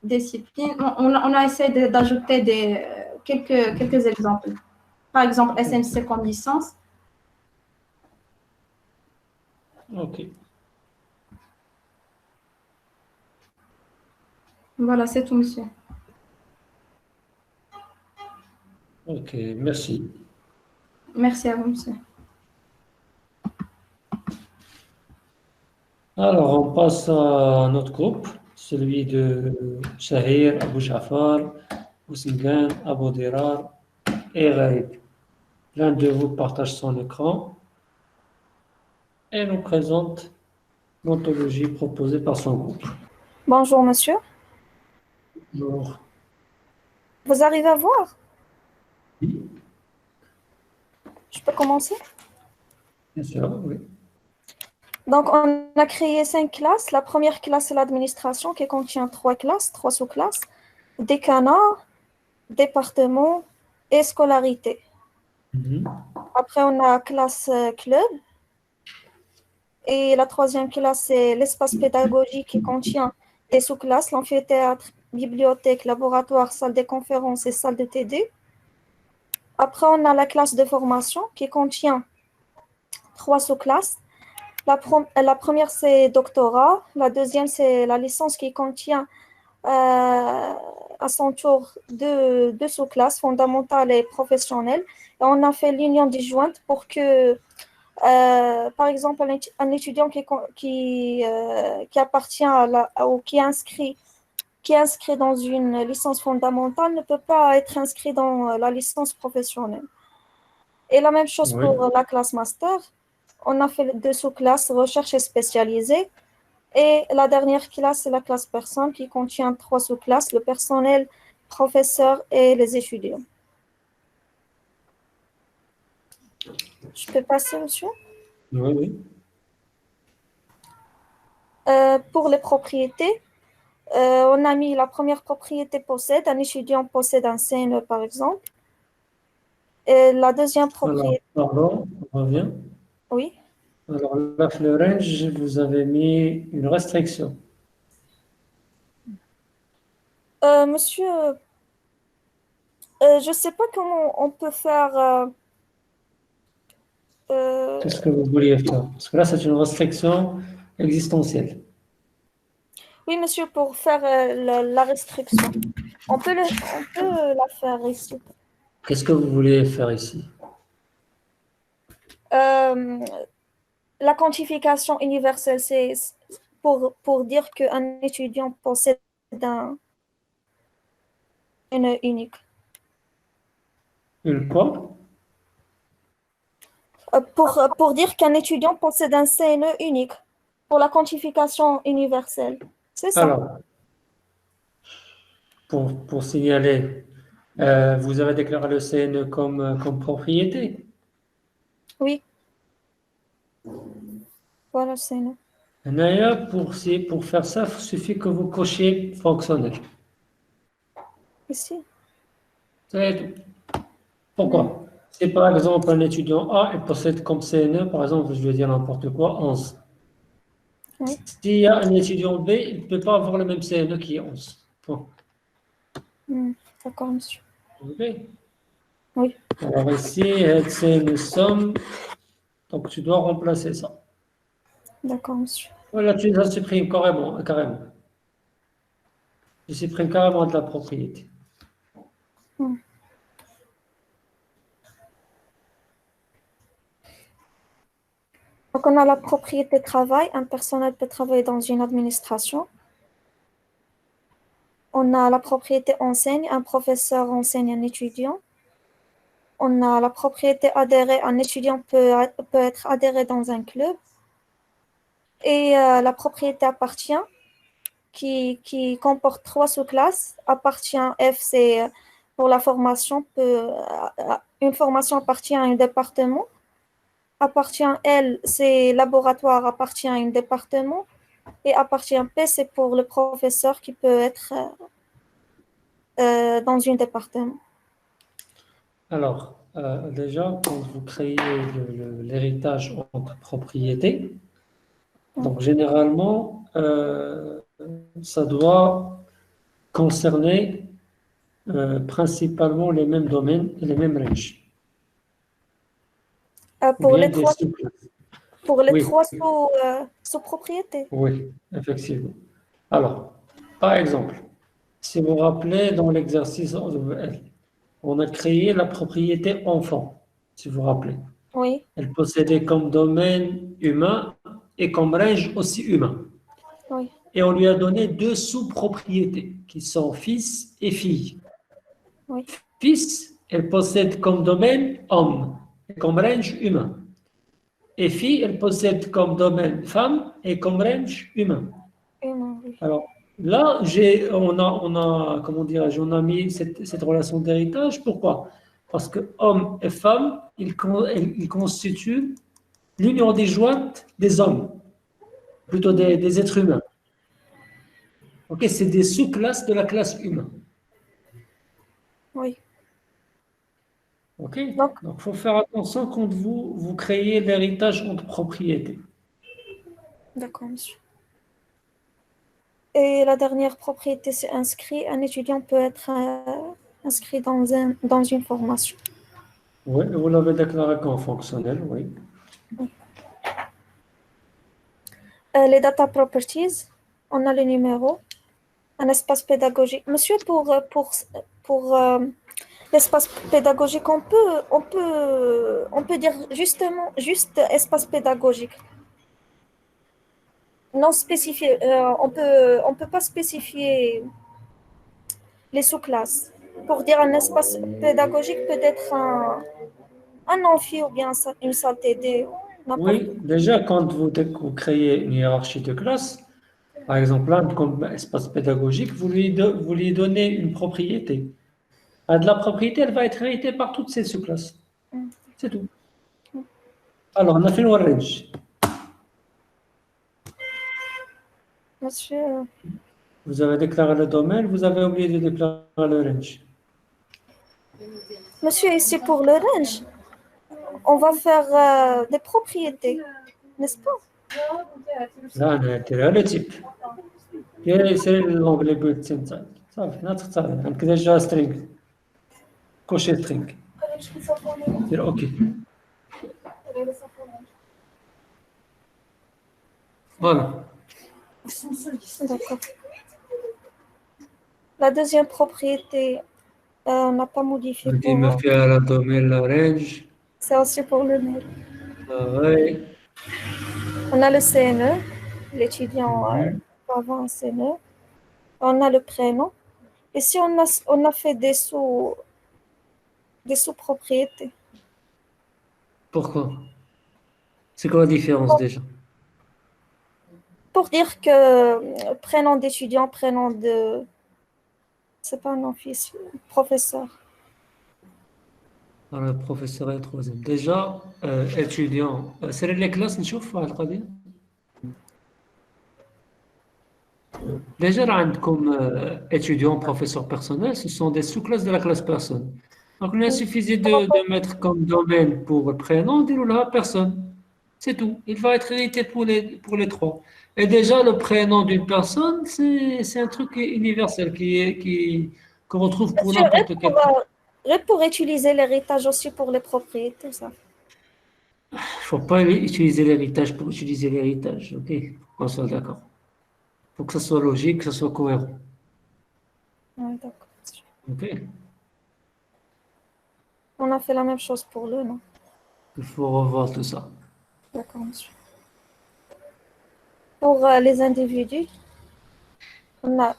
discipline. On a essayé d'ajouter quelques exemples. Par exemple, SMC comme licence. OK. Voilà, c'est tout, monsieur. OK, merci. Merci à vous, monsieur. Alors, on passe à notre groupe, celui de Shahir, Abou Jafar, Oussingane, Abou Dirar et Ghaib. L'un de vous partage son écran et nous présente l'ontologie proposée par son groupe. Bonjour, monsieur. Bonjour. Vous arrivez à voir? Oui, Je peux commencer? bien sûr, oui. Donc, on a créé 5 classes. La première classe, c'est l'administration qui contient 3 classes, 3 sous-classes, décanat, département et scolarité. Mhm. Après, on a classe club. Et la troisième classe, c'est l'espace pédagogique qui contient des sous-classes, l'amphithéâtre, bibliothèque, laboratoire, salle de conférences et salle de TD. Après, on a la classe de formation qui contient 3 sous-classes. La première, c'est doctorat. La deuxième, c'est la licence qui contient à son tour deux sous-classes fondamentales et professionnelles. Et on a fait l'union disjointe pour que, par exemple, un étudiant qui appartient ou qui est inscrit dans une licence fondamentale ne peut pas être inscrit dans la licence professionnelle. Et la même chose Oui. pour la classe master. On a fait 2 sous-classes, recherche et spécialisée. Et la dernière classe, c'est la classe personne qui contient 3 sous-classes, le personnel, professeur et les étudiants. Je peux passer, monsieur? Oui, oui. Pour les propriétés, on a mis la première propriété possède, un étudiant possède un CNE par exemple. Et la deuxième Alors, propriété, pardon, on revient. oui. Alors là, le range, vous avez mis une restriction. Monsieur, je ne sais pas comment on peut faire. Qu'est-ce que vous vouliez faire? Parce que là, c'est une restriction existentielle. Oui, monsieur, pour faire la restriction. On peut la faire ici. Qu'est-ce que vous voulez faire ici? La quantification universelle, c'est pour dire qu'un étudiant possède une unique. Une quoi? Pour dire qu'un étudiant possède un CNE unique pour la quantification universelle. C'est ça. Alors, pour signaler, vous avez déclaré le CNE comme propriété. Oui. Voilà, CNE. D'ailleurs, pour faire ça, il suffit que vous cochiez fonctionnel. Ici. C'est tout. Pourquoi? Si par exemple un étudiant A il possède comme CNE, par exemple, je vais dire n'importe quoi, 11. Oui. S'il y a un étudiant B, il ne peut pas avoir le même CNE qui est 11. Bon. D'accord, monsieur. OK? Oui. Alors ici, c'est une somme, donc tu dois remplacer ça. D'accord, monsieur. Voilà, tu la supprimes carrément. Tu supprimes carrément de la propriété. Donc, on a la propriété travail. Un personnel peut travailler dans une administration. On a la propriété enseigne. Un professeur enseigne un étudiant. On a la propriété adhérée. Un étudiant peut être adhéré dans un club. Et la propriété appartient, qui comporte 3 sous-classes. Appartient, F, c'est pour la formation. Une formation appartient à un département. Appartient, L, c'est laboratoire, appartient à un département. Et appartient, P, c'est pour le professeur qui peut être dans un département. Alors, déjà, quand vous créez l'héritage entre propriétés, donc généralement, ça doit concerner principalement les mêmes domaines et les mêmes ranges. Pour Bien les trois, Oui. sous-propriétés. Oui, effectivement. Alors, par exemple, si vous vous rappelez, dans l'exercice, on a créé la propriété enfant, si vous vous rappelez. Oui, Elle possédait comme domaine humain et comme range aussi humain. oui, Et on lui a donné 2 sous-propriétés qui sont fils et fille. oui. Fils, elle possède comme domaine homme et comme range humain. Et fille, elle possède comme domaine femme et comme range humain. Humain, oui. Alors là, on a mis cette relation d'héritage. Pourquoi? Parce que homme et femme, ils constituent l'union disjointe des hommes. plutôt des êtres humains. Ok, c'est des sous-classes de la classe humain. Oui. Ok, Donc, donc il faut faire attention quand vous créez l'héritage entre propriétés. d'accord, monsieur. Et la dernière propriété, c'est inscrit. Un étudiant peut être inscrit dans une formation. Oui, vous l'avez déclaré comme fonctionnel, oui. Les data properties, on a le numéro, un espace pédagogique. Monsieur, pour l'espace pédagogique, on peut dire juste espace pédagogique. Non spécifié, on peut pas spécifier les sous-classes. Pour dire un espace pédagogique, peut-être un amphi ou bien une salle TD, n'importe. Oui, déjà, quand vous créez une hiérarchie de classe, par exemple, là, comme espace pédagogique, vous lui donnez une propriété. Ah, de la propriété, elle va être héritée par toutes ces sous-classes. C'est tout. Alors, on a fait le range. Monsieur, Vous avez déclaré le domaine, vous avez oublié de déclarer le range. monsieur, ici pour le range, on va faire des propriétés, n'est-ce pas? Là, on a tiré le type. C'est l'onglet Build Inside. Ça fait notre travail. Donc, déjà, string. Cocher string. Dire OK. Voilà. D'accord. La deuxième propriété, on n'a pas modifié Donc, il me pour. fait le domaine, le range. C'est aussi pour le mail. Oui. On a le CNE, l'étudiant Mhm. peut avoir un CNE. On a le prénom. Ici, on a fait des sous-propriétés. Pourquoi? C'est quoi la différence déjà? Pour dire que prénom d'étudiant, prénom de. C'est pas un office, professeur. Alors, le professeur est troisième. Déjà, étudiant. C'est les classes, نشوف على القضية. Déjà, là, comme étudiant, professeur personnel, ce sont des sous-classes de la classe personne. Donc, il suffisait de mettre comme domaine pour le prénom, dire là, personne. C'est tout. Il va être hérité pour les trois. Et déjà, le prénom d'une personne, c'est un truc universel qu'on retrouve pour Monsieur, n'importe quel. pour utiliser l'héritage aussi pour les propriétés, ça. Il ne faut pas utiliser l'héritage pour utiliser l'héritage. OK? On soit d'accord. Il faut que ça soit logique, que ça soit cohérent. Ouais, d'accord. OK? On a fait la même chose pour le nom. Il faut revoir tout ça. D'accord, monsieur. Pour les individus, on a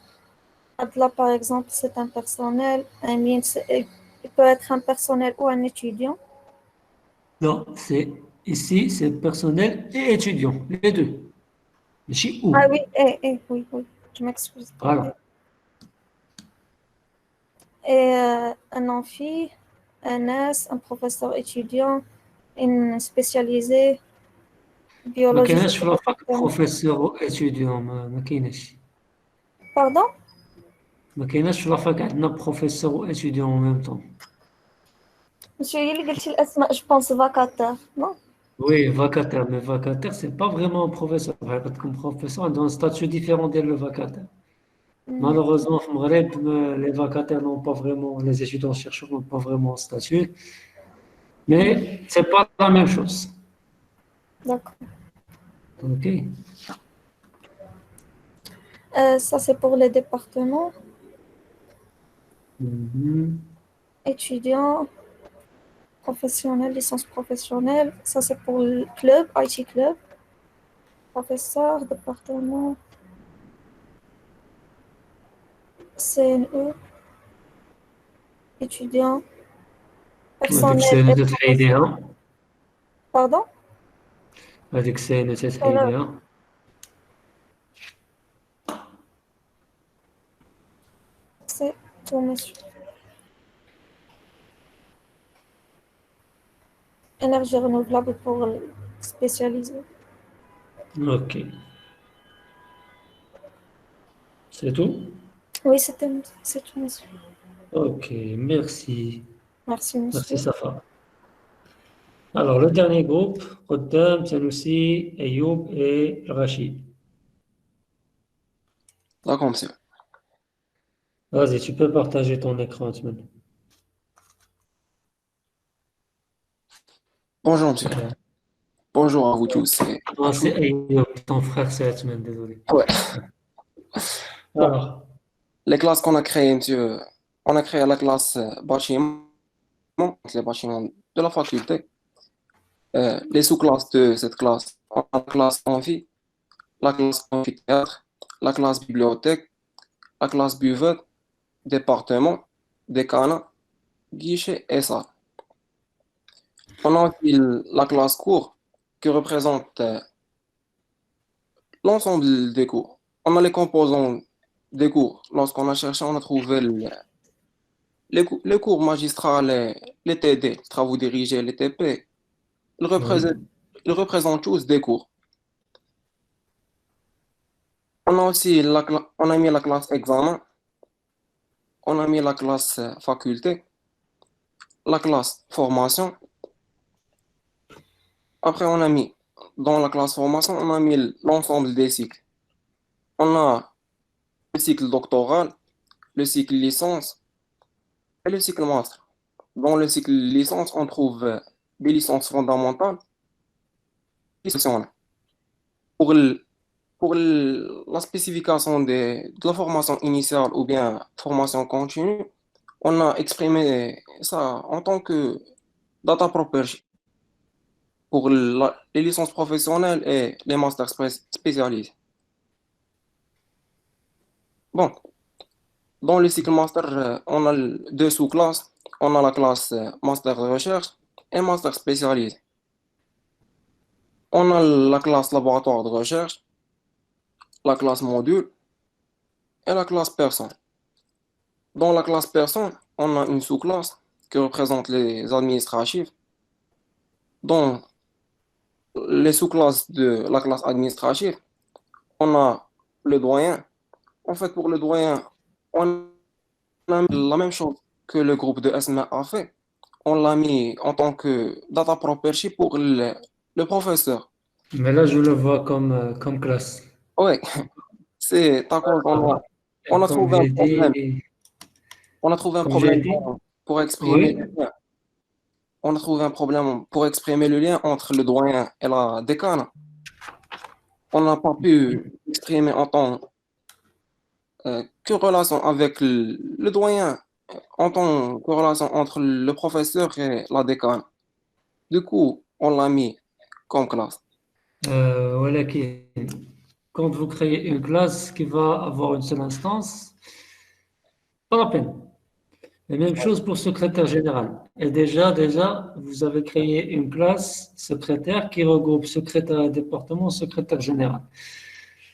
Adla, par exemple, c'est un personnel. Amin, il peut être un personnel ou un étudiant. Non, ici, c'est personnel et étudiant, les deux. Mais chez Ah où? oui, oui, oui, je m'excuse. Voilà. Et un amphi, un S, un professeur étudiant, une spécialisée, ما biologie. كايناش في الفاك بروفيسور واتيديون ما كايناش Pardon? ما كايناش في الفاك عندنا بروفيسور واتيديون en même temps. Monsieur, il a dit الأسماء, je pense vacataire, non? Oui, vacataire, mais vacataire, c'est pas vraiment un professeur. Comme professeur, on a un statut différent de le vacataire. Malheureusement, au Maghreb, les vacataires n'ont pas vraiment, les étudiants-chercheurs n'ont pas vraiment un statut. Mais c'est pas la même chose. D'accord. OK? Ça, c'est pour les départements. Mhm. Étudiants, professionnels, licence professionnelle. Ça, c'est pour le club, IT club. Professeur, département, CNE, étudiant, هذيك personnel السنة et professeur. تتعيديها Pardon? هذيك السنة تتعيديها C'est tout, monsieur. Énergie renouvelable pour le spécialisé. OK. C'est tout? Oui, c'est tout, monsieur. Ok, merci. Merci, Merci, monsieur. Safa. Alors, le dernier groupe, Rotem, Sanoussi, Ayoub et Rachid. D'accord, monsieur. Vas-y, tu peux partager ton écran, Ahmed. Bonjour, monsieur. Bonjour à vous tous. Non, c'est Ayoub, ton frère, c'est Ahmed, désolé. Ouais. Bon, Alors, les classes qu'on a créées, monsieur, on a créé la classe bâtiment, les bâtiments de la faculté. Les sous-classes de cette classe, on a la classe amphi, la classe amphithéâtre, la classe bibliothèque, la classe buvette, département, décanat, guichet et salle. On a aussi la classe cours qui représente l'ensemble des cours. On a les composants des cours. Lorsqu'on a cherché, on a trouvé les cours magistrales, les TD, travaux dirigés, les TP. Ils représentent, ils représentent tous des cours. On a aussi on a mis la classe examen, on a mis la classe faculté, la classe formation. Après, on a mis dans la classe formation, on a mis l'ensemble des cycles. On a le cycle doctoral, le cycle licence et le cycle master. Dans le cycle licence, on trouve des licences fondamentales et exceptionnelles. Pour, la spécification de la formation initiale ou bien formation continue, on a exprimé ça en tant que data property pour les licences professionnelles et les masters spécialisés. Bon, dans le cycle master, on a deux sous-classes. On a la classe master de recherche et master spécialisé. On a la classe laboratoire de recherche, la classe module et la classe personne. Dans la classe personne, on a une sous-classe qui représente les administratifs. Dans les sous-classes de la classe administrative, on a le doyen. En fait, pour le doyen, on a mis la même chose que le groupe de SMA a fait. On l'a mis en tant que data property pour le professeur. mais là, je le vois comme classe. Ouais, c'est à cause on a Comme trouvé un j'ai problème. dit, On a trouvé un comme j'ai problème dit, pour exprimer oui, le lien. On a trouvé un problème pour exprimer le lien entre le doyen et la décane. On n'a pas pu exprimer en tant que relation avec le doyen, en tant que relation entre le professeur et la décane. Du coup, on l'a mis comme classe. voilà quand vous créez une classe qui va avoir une seule instance, pas la peine. La même chose pour secrétaire général. Et déjà, vous avez créé une classe secrétaire qui regroupe secrétaire de département, secrétaire général.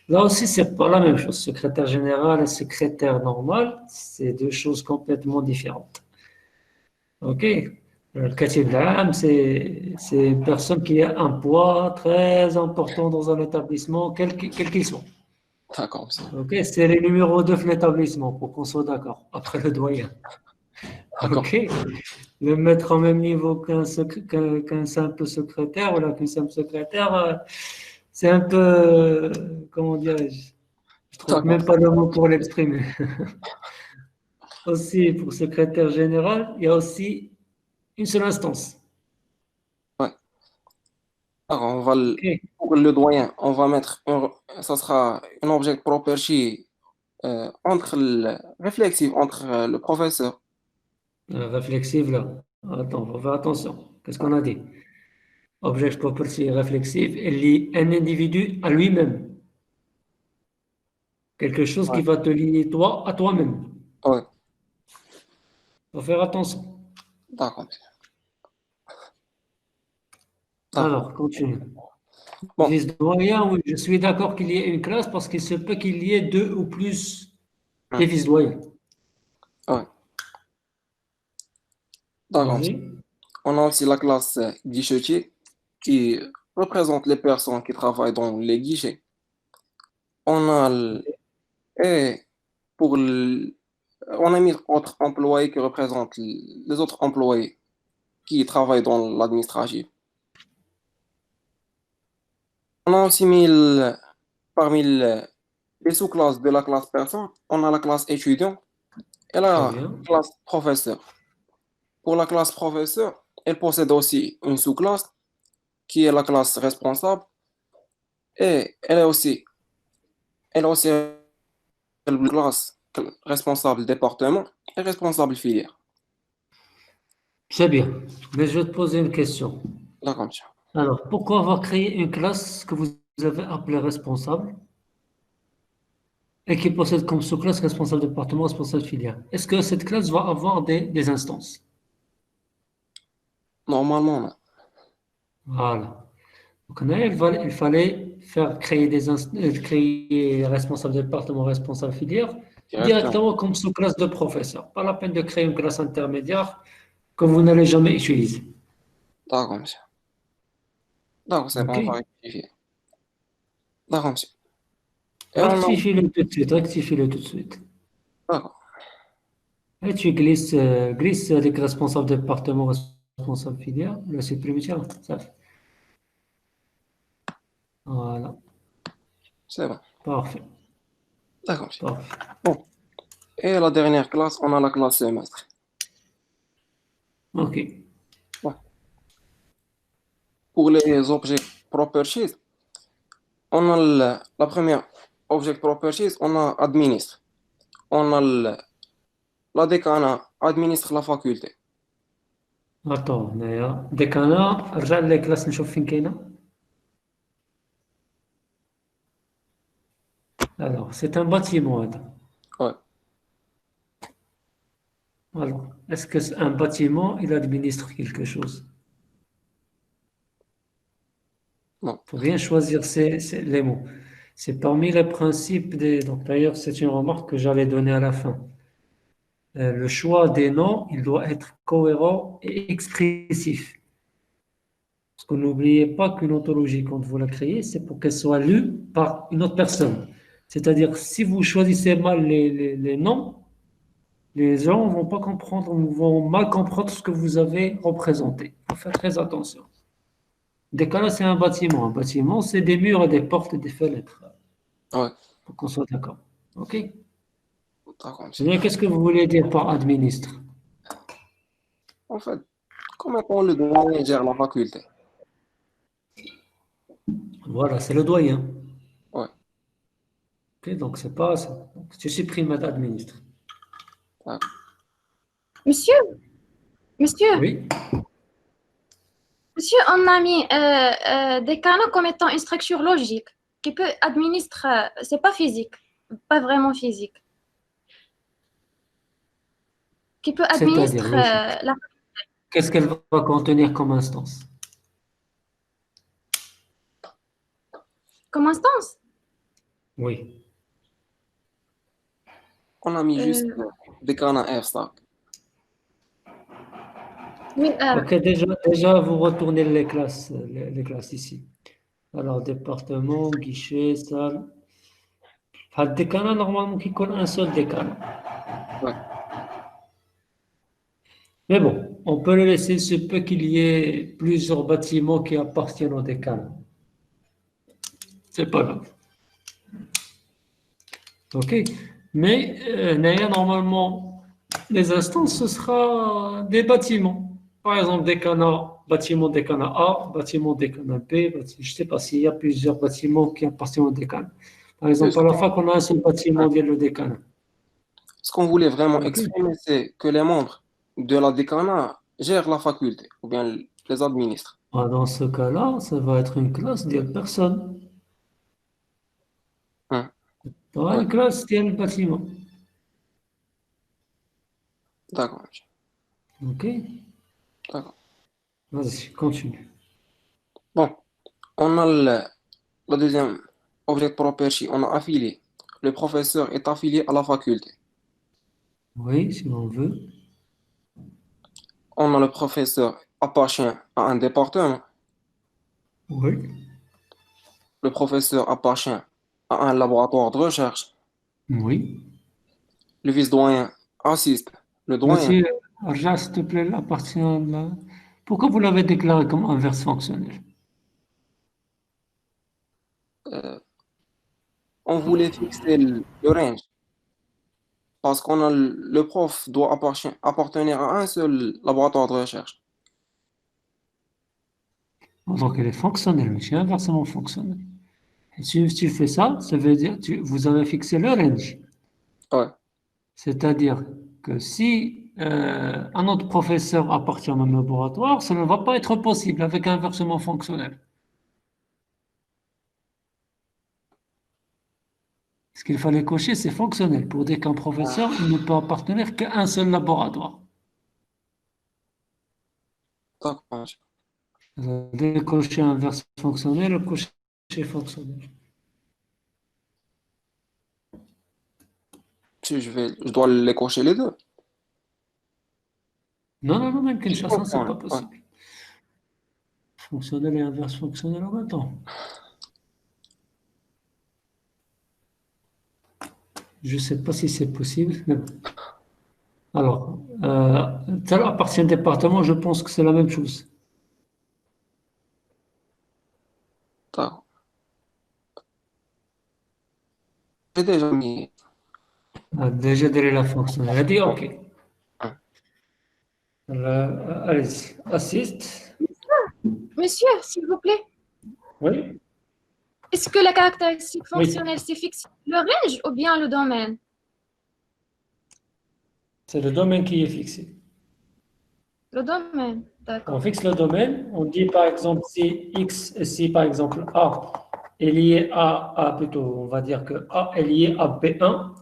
Là aussi, c'est pas la même chose. Secrétaire général et secrétaire normal, c'est deux choses complètement différentes. OK? Le khatib d'Am, c'est une personne qui a un poids très important dans un établissement, quel qu'il soit. D'accord, monsieur. OK? C'est les numéros 2 de l'établissement, pour qu'on soit d'accord, après le doyen. D'accord. OK? Le mettre au même niveau qu'un simple secrétaire, voilà, qu'un simple secrétaire, c'est un peu, comment dirais-je, je trouve D'accord. même pas le mot pour l'exprimer. Aussi, pour secrétaire général, il y a aussi une seule instance. Ouais. Alors, OK? pour le doyen, on va mettre ça sera un object property réflexive entre le professeur. Réflexive, là. Attends, on va faire attention. Qu'est-ce qu'on a dit? Object property réflexive, elle lie un individu à lui-même. Quelque chose qui Ouais. va te lier toi à toi-même. Ouais. Il faut faire attention. D'accord, monsieur. D'accord. Alors, continue. Bon, Vice-doyen, oui, je suis d'accord qu'il y ait une classe parce qu'il se peut qu'il y ait deux ou plus des vice-doyens. ouais. D'accord, monsieur. Vas-y. On a aussi la classe guichetier qui représente les personnes qui travaillent dans les guichets. On a et On a mis autres employés qui représentent les autres employés qui travaillent dans l'administratif. On a aussi mis parmi les sous-classes de la classe personne, on a la classe étudiant et la Très bien. classe professeur. Pour la classe professeur, elle possède aussi une sous-classe qui est la classe responsable et elle est aussi la classe responsable département et responsable filière. C'est bien. Mais je vais te poser une question. D'accord, monsieur. Alors, pourquoi avoir créé une classe que vous avez appelée responsable et qui possède comme sous-classe responsable département, responsable filière? Est-ce que cette classe va avoir des instances? Normalement, non. Voilà. Donc, là, il fallait créer responsable département, responsable filière directement comme sous-classe de professeur. Pas la peine de créer une classe intermédiaire que vous n'allez jamais utiliser. D'accord, monsieur. D'accord, c'est bon, Ok. on va rectifier. D'accord, monsieur. Et on a... Rectifie-le tout de suite, rectifie-le tout de suite. D'accord. Et tu glisses avec responsable département, responsable filière, le site primitif, ça fait. Voilà, C'est bon. parfait, D'accord, monsieur. parfait. Bon. Et la dernière classe, on a la classe semestre. Ok, Bon. Pour les objets properties, on a la première object properties, on a administre. On a la décanat administre la faculté. attends, هنايا ديكانا رجع لي كلاس نشوف فين كاينه. Alors, c'est un bâtiment هذا. Ouais. Alors, est-ce que c'est un bâtiment, il administre quelque chose? Non. Faut bien choisir les mots. C'est parmi les principes des. Donc, d'ailleurs, c'est une remarque que j'allais donner à la fin. Le choix des noms, il doit être cohérent et expressif. Parce que n'oubliez pas qu'une ontologie, quand vous la créez, c'est pour qu'elle soit lue par une autre personne. C'est-à-dire, si vous choisissez mal les noms, les gens ne vont pas comprendre, vont mal comprendre ce que vous avez représenté. Il faut faire très attention. Des cas là, c'est un bâtiment. Un bâtiment, c'est des murs, et des portes et des fenêtres. Ouais. Pour qu'on soit d'accord. OK? D'accord, Eh monsieur. bien, qu'est-ce que vous voulez dire par administre? En fait, comme étant le doyen gère la faculté. Voilà, c'est le doyen. Ouais. OK, donc, c'est pas ça. Donc, tu supprimes administre. Monsieur, Oui? monsieur, on a mis des canaux comme étant une structure logique qui peut administrer, c'est pas physique, pas vraiment physique, qui peut C'est-à-dire, administrer logique. la Qu'est-ce qu'elle va contenir comme instance? comme instance. Oui. On a mis juste décanat F-stack. Oui, OK, déjà, vous retournez les classes ici. Alors, département, guichet, salle. Le décanat, normalement, qui colle un seul décanat. Ouais. Mais bon, on peut le laisser, il se peut qu'il y ait plusieurs bâtiments qui appartiennent au décanat. C'est pas grave. OK. Mais normalement, les instances, ce sera des bâtiments. Par exemple, bâtiment décanat A, bâtiment décanat B. Je ne sais pas s'il y a plusieurs bâtiments qui appartiennent au décanat. Par exemple, à la fac, on a un seul bâtiment qui est le décanat. Ce qu'on voulait vraiment Ok. exprimer, c'est que les membres de la décanat gèrent la faculté, ou bien les administrent. Ah, dans ce cas-là, ça va être une classe de personne. Hein. Pas une classe qui est le bâtiment. D'accord, monsieur. OK? D'accord. Vas-y, continue. Bon, on a la deuxième object property, on a affilié. Le professeur est affilié à la faculté. Oui, si on veut. On a le professeur appartient à un département. Oui. Le professeur appartient à un laboratoire de recherche. Oui. le vice-doyen assiste le doyen. Monsieur, Arja, s'il te plaît, la partie là. Pourquoi vous l'avez déclaré comme inverse fonctionnel? On voulait fixer le range parce qu'on a le prof doit appartenir à un seul laboratoire de recherche. Donc, elle est fonctionnelle, mais c'est inversement fonctionnel. Et si tu fais ça, ça veut dire que vous avez fixé le range. Ouais, C'est-à-dire que si un autre professeur appartient au même laboratoire, ça ne va pas être possible avec inversement fonctionnel. Ce qu'il fallait cocher, c'est fonctionnel pour dire qu'un professeur il ne peut appartenir qu'à un seul laboratoire. d'accord. Dès que cocher inverse fonctionnel, cocher fonctionnel. Je dois les cocher les deux. Non, non, non, même Kinshasa, c'est pas Ouais. possible. Fonctionnel et inverse fonctionnel en même temps. Je ne sais pas si c'est possible. Mais bon. Alors, tel appartient au département, je pense que c'est la même chose. D'accord. J'ai déjà mis. Déjà donné la fonction. Elle a dit OK. Ouais. Allez-y, assiste. Monsieur, s'il vous plaît, Oui, est-ce que la caractéristique Oui. fonctionnelle, c'est fixé le range ou bien le domaine? c'est le domaine qui est fixé. Le domaine, d'accord. On fixe le domaine, on dit par exemple si X, si par exemple A est lié à plutôt, on va dire que A est lié à B1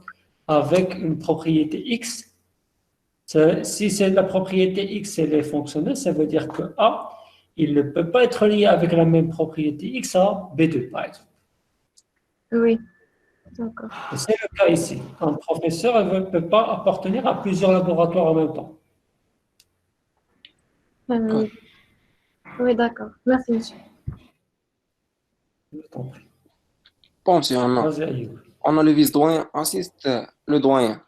avec une propriété X. Si c'est la propriété X, elle est fonctionnelle, ça veut dire que A, il ne peut pas être lié avec la même propriété X à B2, par exemple. Oui, d'accord. Et c'est le cas ici. Un professeur ne peut pas appartenir à plusieurs laboratoires en même temps. Oui, oui, d'accord. Merci, monsieur. Je t'en prie. Bon, si on a, Vas-y, Ayoub. on a le vice-doyen assiste le doyen.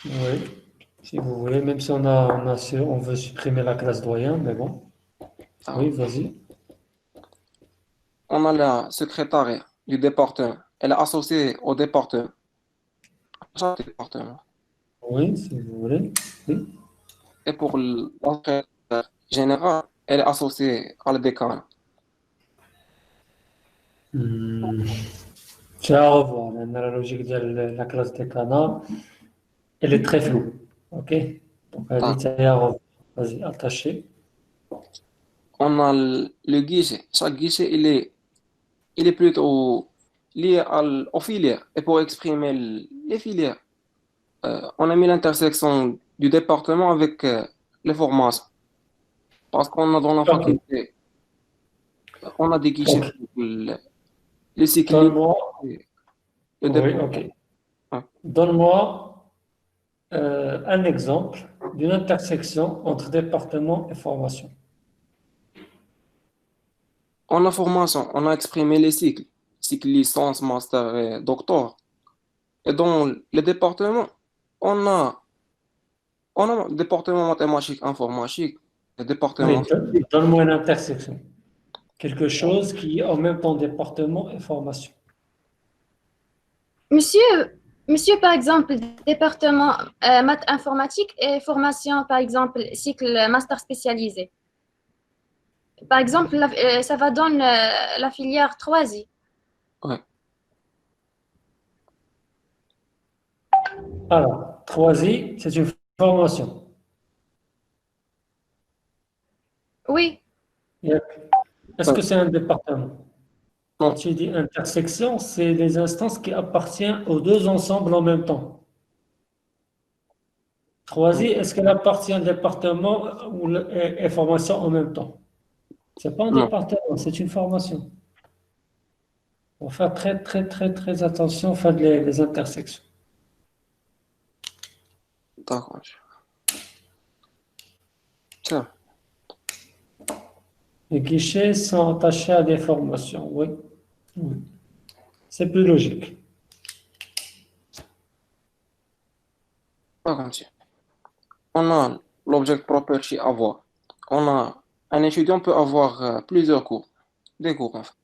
Oui, si vous voulez, même si on veut supprimer la classe doyen, mais bon. Ah. Oui, vas-y. On a la secrétaire du département. Elle est associée au département. Chaque département. Oui, si vous voulez. Oui. Et pour la secrétaire générale, elle est associée à la décan. C'est à revoir. La logique de la classe des canards, elle est très floue. OK? Donc, Ah. c'est à revoir. Vas-y, attaché. On a le guichet. Chaque guichet, il est plutôt lié aux filières. Et pour exprimer les filières, on a mis l'intersection du département avec les formations. Parce qu'on a dans la Ok. faculté, on a des guichets Ok. pour les cycles. Donne-moi. Le Oui, département. OK. Ouais. Donne-moi un exemple d'une intersection entre département et formation. En la formation, on a exprimé les cycles licence, master et doctorat. Et dans les départements, on a le département mathématique, informatique, le département. Oui, donne-moi une intersection. Quelque chose qui est en même temps département et formation. Monsieur, par exemple, département maths informatique et formation, par exemple, cycle master spécialisé. Par exemple, ça va dans la filière 3i. Ouais. Alors, 3i, c'est une formation. Oui, Est-ce que c'est un département? Non. Quand tu dis intersection, c'est les instances qui appartiennent aux deux ensembles en même temps. 3i, est-ce qu'elle appartient au département et formation en même temps? Ce n'est pas un Non. département, c'est une formation. Il faut faire très, très, très, très attention, faire les intersections. D'accord. Tiens. Les guichets sont attachés à des formations, oui. Oui. C'est plus logique. D'accord, monsieur. On a l'object property avoir. On a un étudiant peut avoir plusieurs cours, des cours en fait.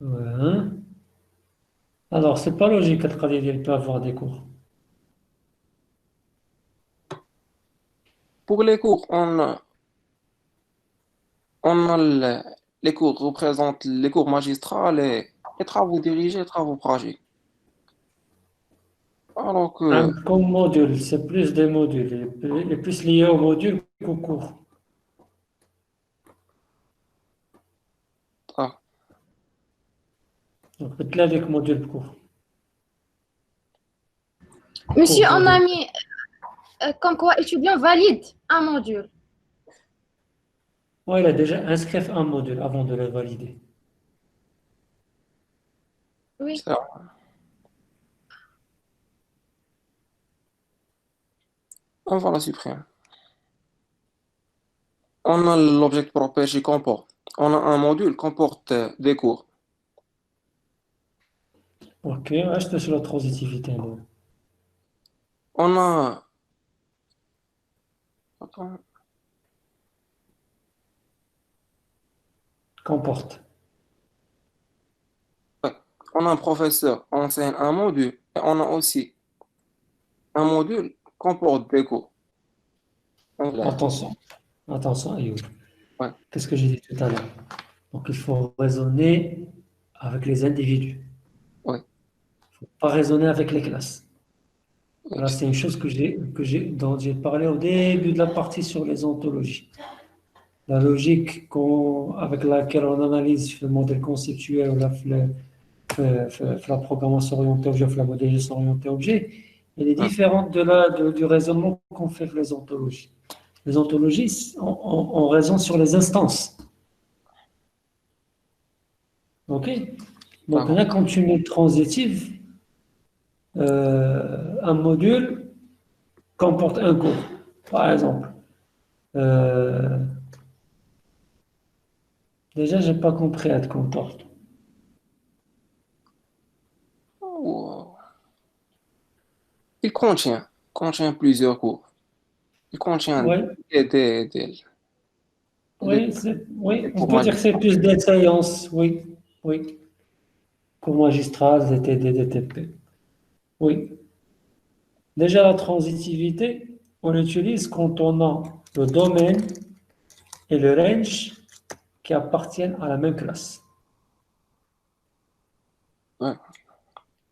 Ouais. Alors, c'est pas logique qu'elle peut avoir des cours. Pour les cours, les cours représentent les cours magistraux, les travaux dirigés, les travaux pratiques. Alors que, Comme module, c'est plus des modules. Il est plus lié au module qu'au cours. ah, Donc, peut-être avec module cours. Monsieur, Cours on a module. mis comme quoi étudiant valide un module. Ouais, il a déjà inscrit un module avant de le valider. Oui. ça, on va la supprimer. On a l'object property comporte. On a un module comporte des cours. Ok, reste sur la transitivité. Là. On a, attends, Comporte. on a un professeur enseigne un module et on a aussi un module comporte des cours. Attention. Attention, Ayoub. Ouais. Qu'est-ce que j'ai dit tout à l'heure? Donc, il faut raisonner avec les individus. Ouais. Il ne faut pas raisonner avec les classes. Voilà, c'est une chose dont j'ai parlé au début de la partie sur les ontologies. La logique avec laquelle on analyse le modèle conceptuel ou la programmation orientée objet, ou la modélisation orientée objet, elle est différente du raisonnement qu'on fait avec les ontologies. Les ontologies, on raisonne sur les instances. OK? Donc D'accord. là, quand tu mets transitive, un module comporte un cours, par exemple. Déjà, je n'ai pas compris à te comporte. Wow. Il contient plusieurs cours. Il contient Oui, des oui, on cours peut dire que c'est magistraux. plus des séances, oui, oui. Cours magistral, DTD, DTP. Oui. Déjà, la transitivité, on l'utilise quand on a le domaine et le range qui appartiennent à la même classe. Ouais.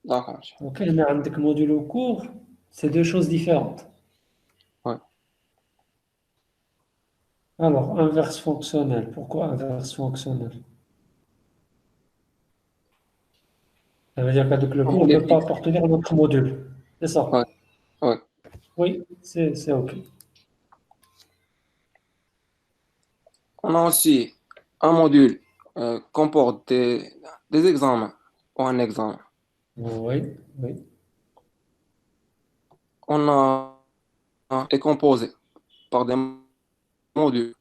D'accord, monsieur. Donc, on a un module au cours, c'est deux choses différentes. Ouais. Alors, inverse fonctionnel. Pourquoi inverse fonctionnel? Ça veut dire qu'avec le On cours, on ne voulait peut pas dire. appartenir à notre module. C'est ça? Ouais. Ouais. Oui, c'est OK. On a aussi un module comporte des examens ou un examen. Oui, oui. On est composé par des modules.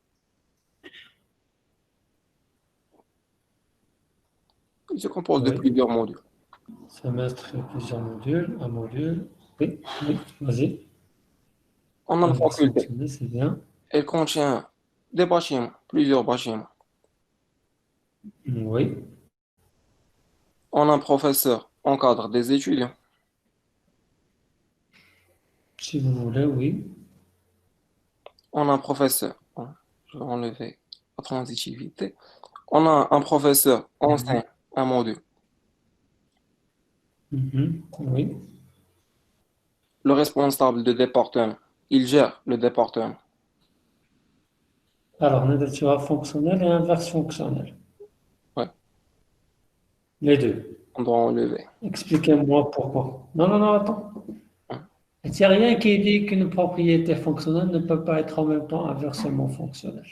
Il se compose de Oui. plusieurs modules. Semestre, plusieurs modules, un module. Oui, oui, vas-y. On a la Inverse faculté. fonctionnel, c'est bien. Elle contient des bâtiments, plusieurs bâtiments. Oui, On a un professeur encadre des étudiants. si vous voulez, oui. On a un professeur. Je vais enlever la transitivité. On a un professeur enseigne un module. Oui. Le responsable de département, il gère le département. Alors, on est sur fonctionnel et inverse fonctionnel. Ouais, Les deux. on doit enlever. Expliquez-moi pourquoi. Non, non, non, attends. Il n'y a rien qui dit qu'une propriété fonctionnelle ne peut pas être en même temps inversement fonctionnelle.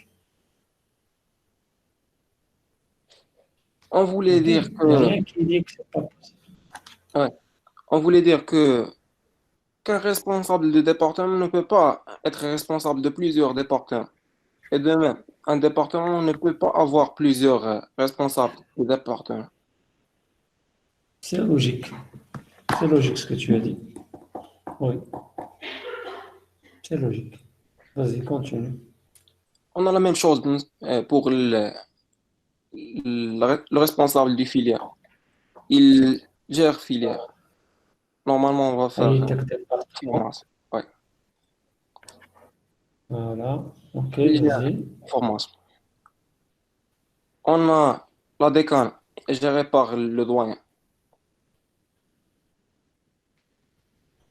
On voulait Ok? dire Il n'y a que, rien qui dit que c'est pas possible. ouais, on voulait dire que qu'un responsable de département ne peut pas être responsable de plusieurs départements. Et de même, un département ne peut pas avoir plusieurs responsables de département. C'est logique. C'est logique ce que tu as dit. Oui, c'est logique. Vas-y, continue. On a la même chose pour le responsable du filière. Il gère filière. Normalement, on va faire Oui, tac, tac, tac. formation. Ouais. Voilà. Ok, Il gère vas-y. formation. On a la décane gérée par le doyen.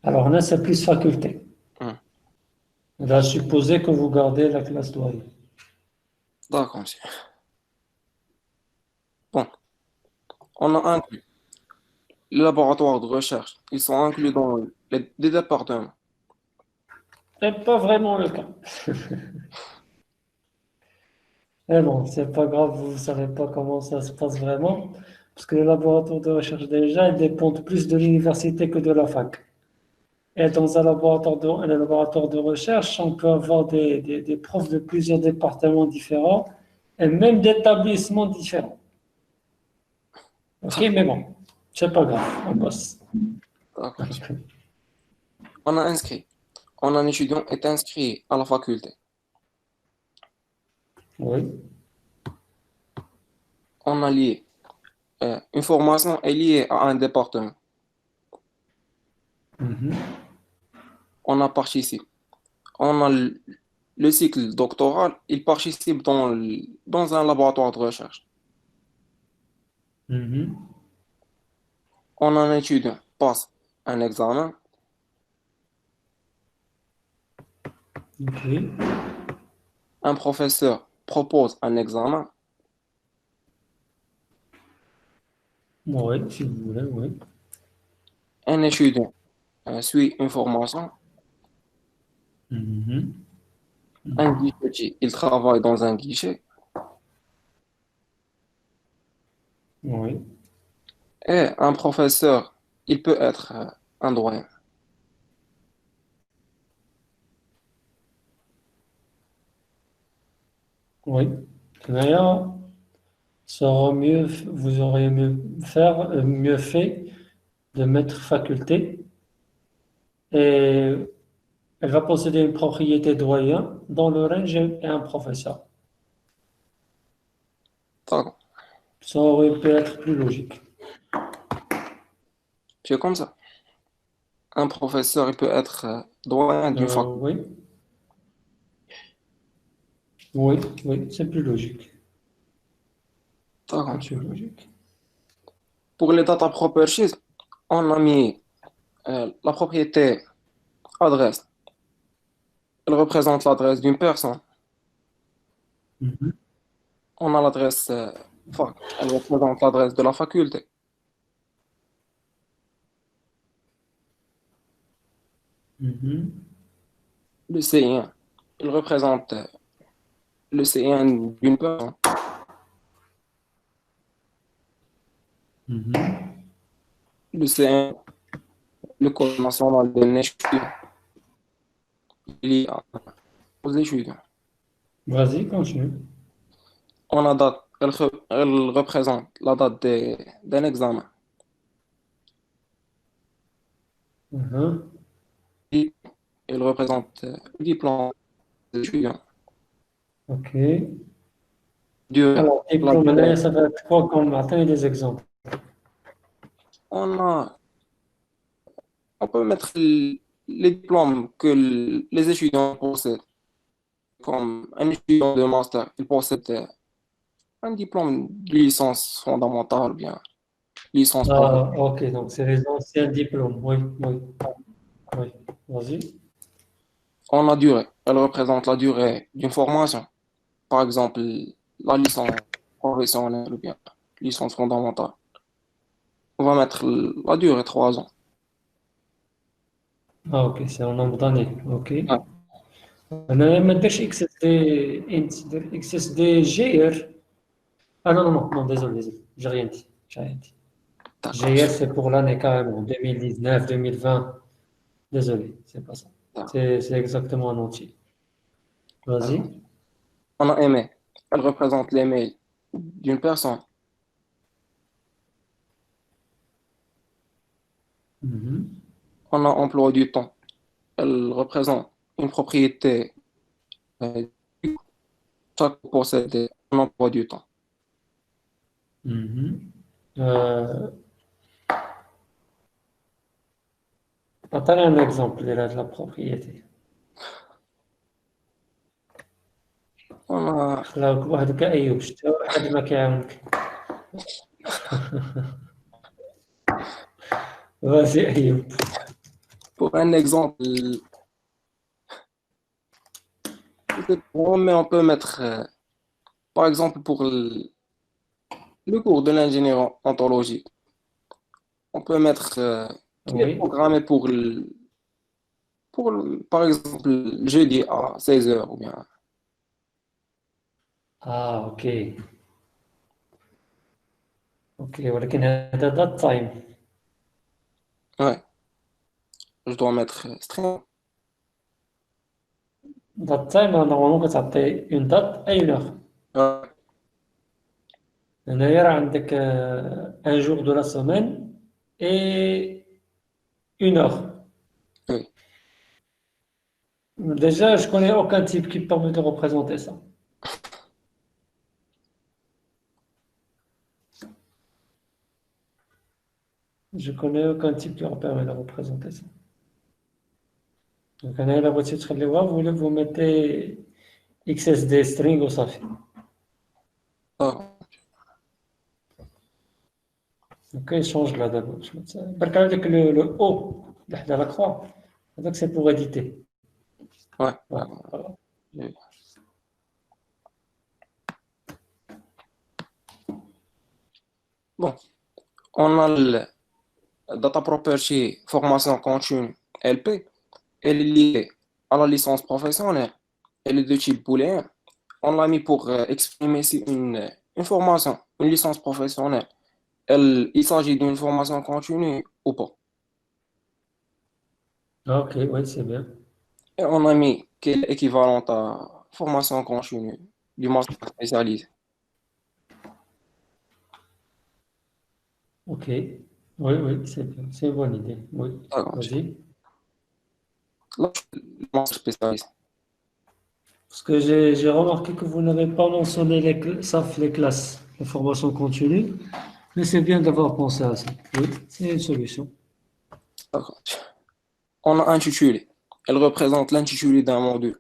Alors, là, c'est plus faculté. Hum. On va supposer que vous gardez la classe doyen. D'accord, monsieur. Bon, on a inclus les laboratoires de recherche. Ils sont inclus dans les départements. C'est pas vraiment le cas. Mais bon, c'est pas grave, vous ne savez pas comment ça se passe vraiment, parce que les laboratoires de recherche, déjà, ils dépendent plus de l'université que de la fac. Et dans un laboratoire de recherche, on peut avoir des profs de plusieurs départements différents et même d'établissements différents. Ok, mais bon, c'est pas grave, on bosse. D'accord, monsieur. On a inscrit. On a un étudiant est inscrit à la faculté. Oui. On a lié. Une formation est liée à un département. Mhm. On a participé. On a le cycle doctoral, il participe dans un laboratoire de recherche. Mhm. On a un étudiant passe un examen. Ok. Un professeur propose un examen. Oui, si vous voulez, oui. Un étudiant suit une formation. Mhm. Un guichetier, il travaille dans un guichet. Oui. Et un professeur, il peut être un doyen. Oui. D'ailleurs, ça aurait mieux, vous auriez mieux fait de mettre faculté et elle va posséder une propriété doyen dans le range et un professeur. D'accord. Ça aurait pu être plus logique. C'est comme ça. Un professeur, il peut être doyen d'une faculté. Oui, oui, oui, c'est plus logique. C'est D'accord. plus logique. Pour les data properties, on a mis la propriété adresse. Elle représente l'adresse d'une personne. Mhm. On a l'adresse fac. Elle représente l'adresse de la faculté. Mhm. Le CI1, il représente le CI1 d'une personne. Mhm. Le CI1, le code national de étudiant, il est aux étudiants. Vas-y, continue. On a date, elle représente la date d'un examen. Mhm. Et elle représente le diplôme des étudiants. Ok. Durée, Alors, la diplôme, durée. là, ça va être quoi comme matin et des exemples? On a, on peut mettre les diplômes que les étudiants possèdent. Comme un étudiant de master, il possède un diplôme de licence fondamentale, ou bien licence Ah, professionnelle. ok, donc c'est les anciens diplômes. Oui, oui, oui. Vas-y. On a durée, elle représente la durée d'une formation. Par exemple, la licence professionnelle ou bien licence fondamentale. On va mettre la durée 3 ans. Ah, ok, c'est en nombre d'années. Ok. Ouais, أنا ما نديرش اكس اس دي جي ار. Ah non, non, non, non, désolé, désolé. J'ai rien dit. J'ai rien dit. d'accord, GR, monsieur. c'est pour l'année carrément, 2019, 2020. Désolé, c'est pas ça. D'accord. C'est exactement un entier. Vas-y. D'accord. On a email. Elle représente l'email d'une personne. Mhm. On a emploi du temps. Elle représente une propriété. euh, Chaque possède un emploi du temps. Mhm. أعطينا un exemple de la propriété. On a, خلاك وحدك أيوب شتا واحد ما كيعاونك. Vas-y أيوب. pour un exemple, peut-être bon, mais on peut mettre, par exemple, pour le cours de l'ingénierie ontologique, on peut mettre qui est Oui. programmé par exemple, jeudi à 16 h ou bien. Ah ok. Ok ولكن هذا date time. Ouais, je dois mettre string. Date time normalement كتعطي une date et une heure. Ouais, هنايا راه عندك un jour de la semaine et une heure. oui. Déjà, je connais aucun type qui permet de représenter ça. Je connais aucun type qui permet de représenter ça. Donc, هنايا la voiture تخليوها vous mettez XSD string وصافي. Ah, Donc, change là d'abord. برك avec le O لحدا la croix. Donc, c'est pour éditer. ouais. Voilà. Oui. Bon, on a le data property formation continue LP. Elle est liée à la licence professionnelle. Elle est de type booléen. On l'a mis pour exprimer si une formation, une licence professionnelle. Il s'agit d'une formation continue ou pas. Ah, ok, oui, c'est bien. Et on a mis qu'elle est équivalente à formation continue du master spécialisé. Ok. Oui, oui, c'est bien. C'est une bonne idée. Oui. D'accord. Vas-y. Là, le master spécialisé. Parce que j'ai remarqué que vous n'avez pas mentionné sauf les classes, la formation continue, mais c'est bien d'avoir pensé à ça. Oui, c'est une solution. D'accord. On a intitulé. Elle représente l'intitulé d'un module,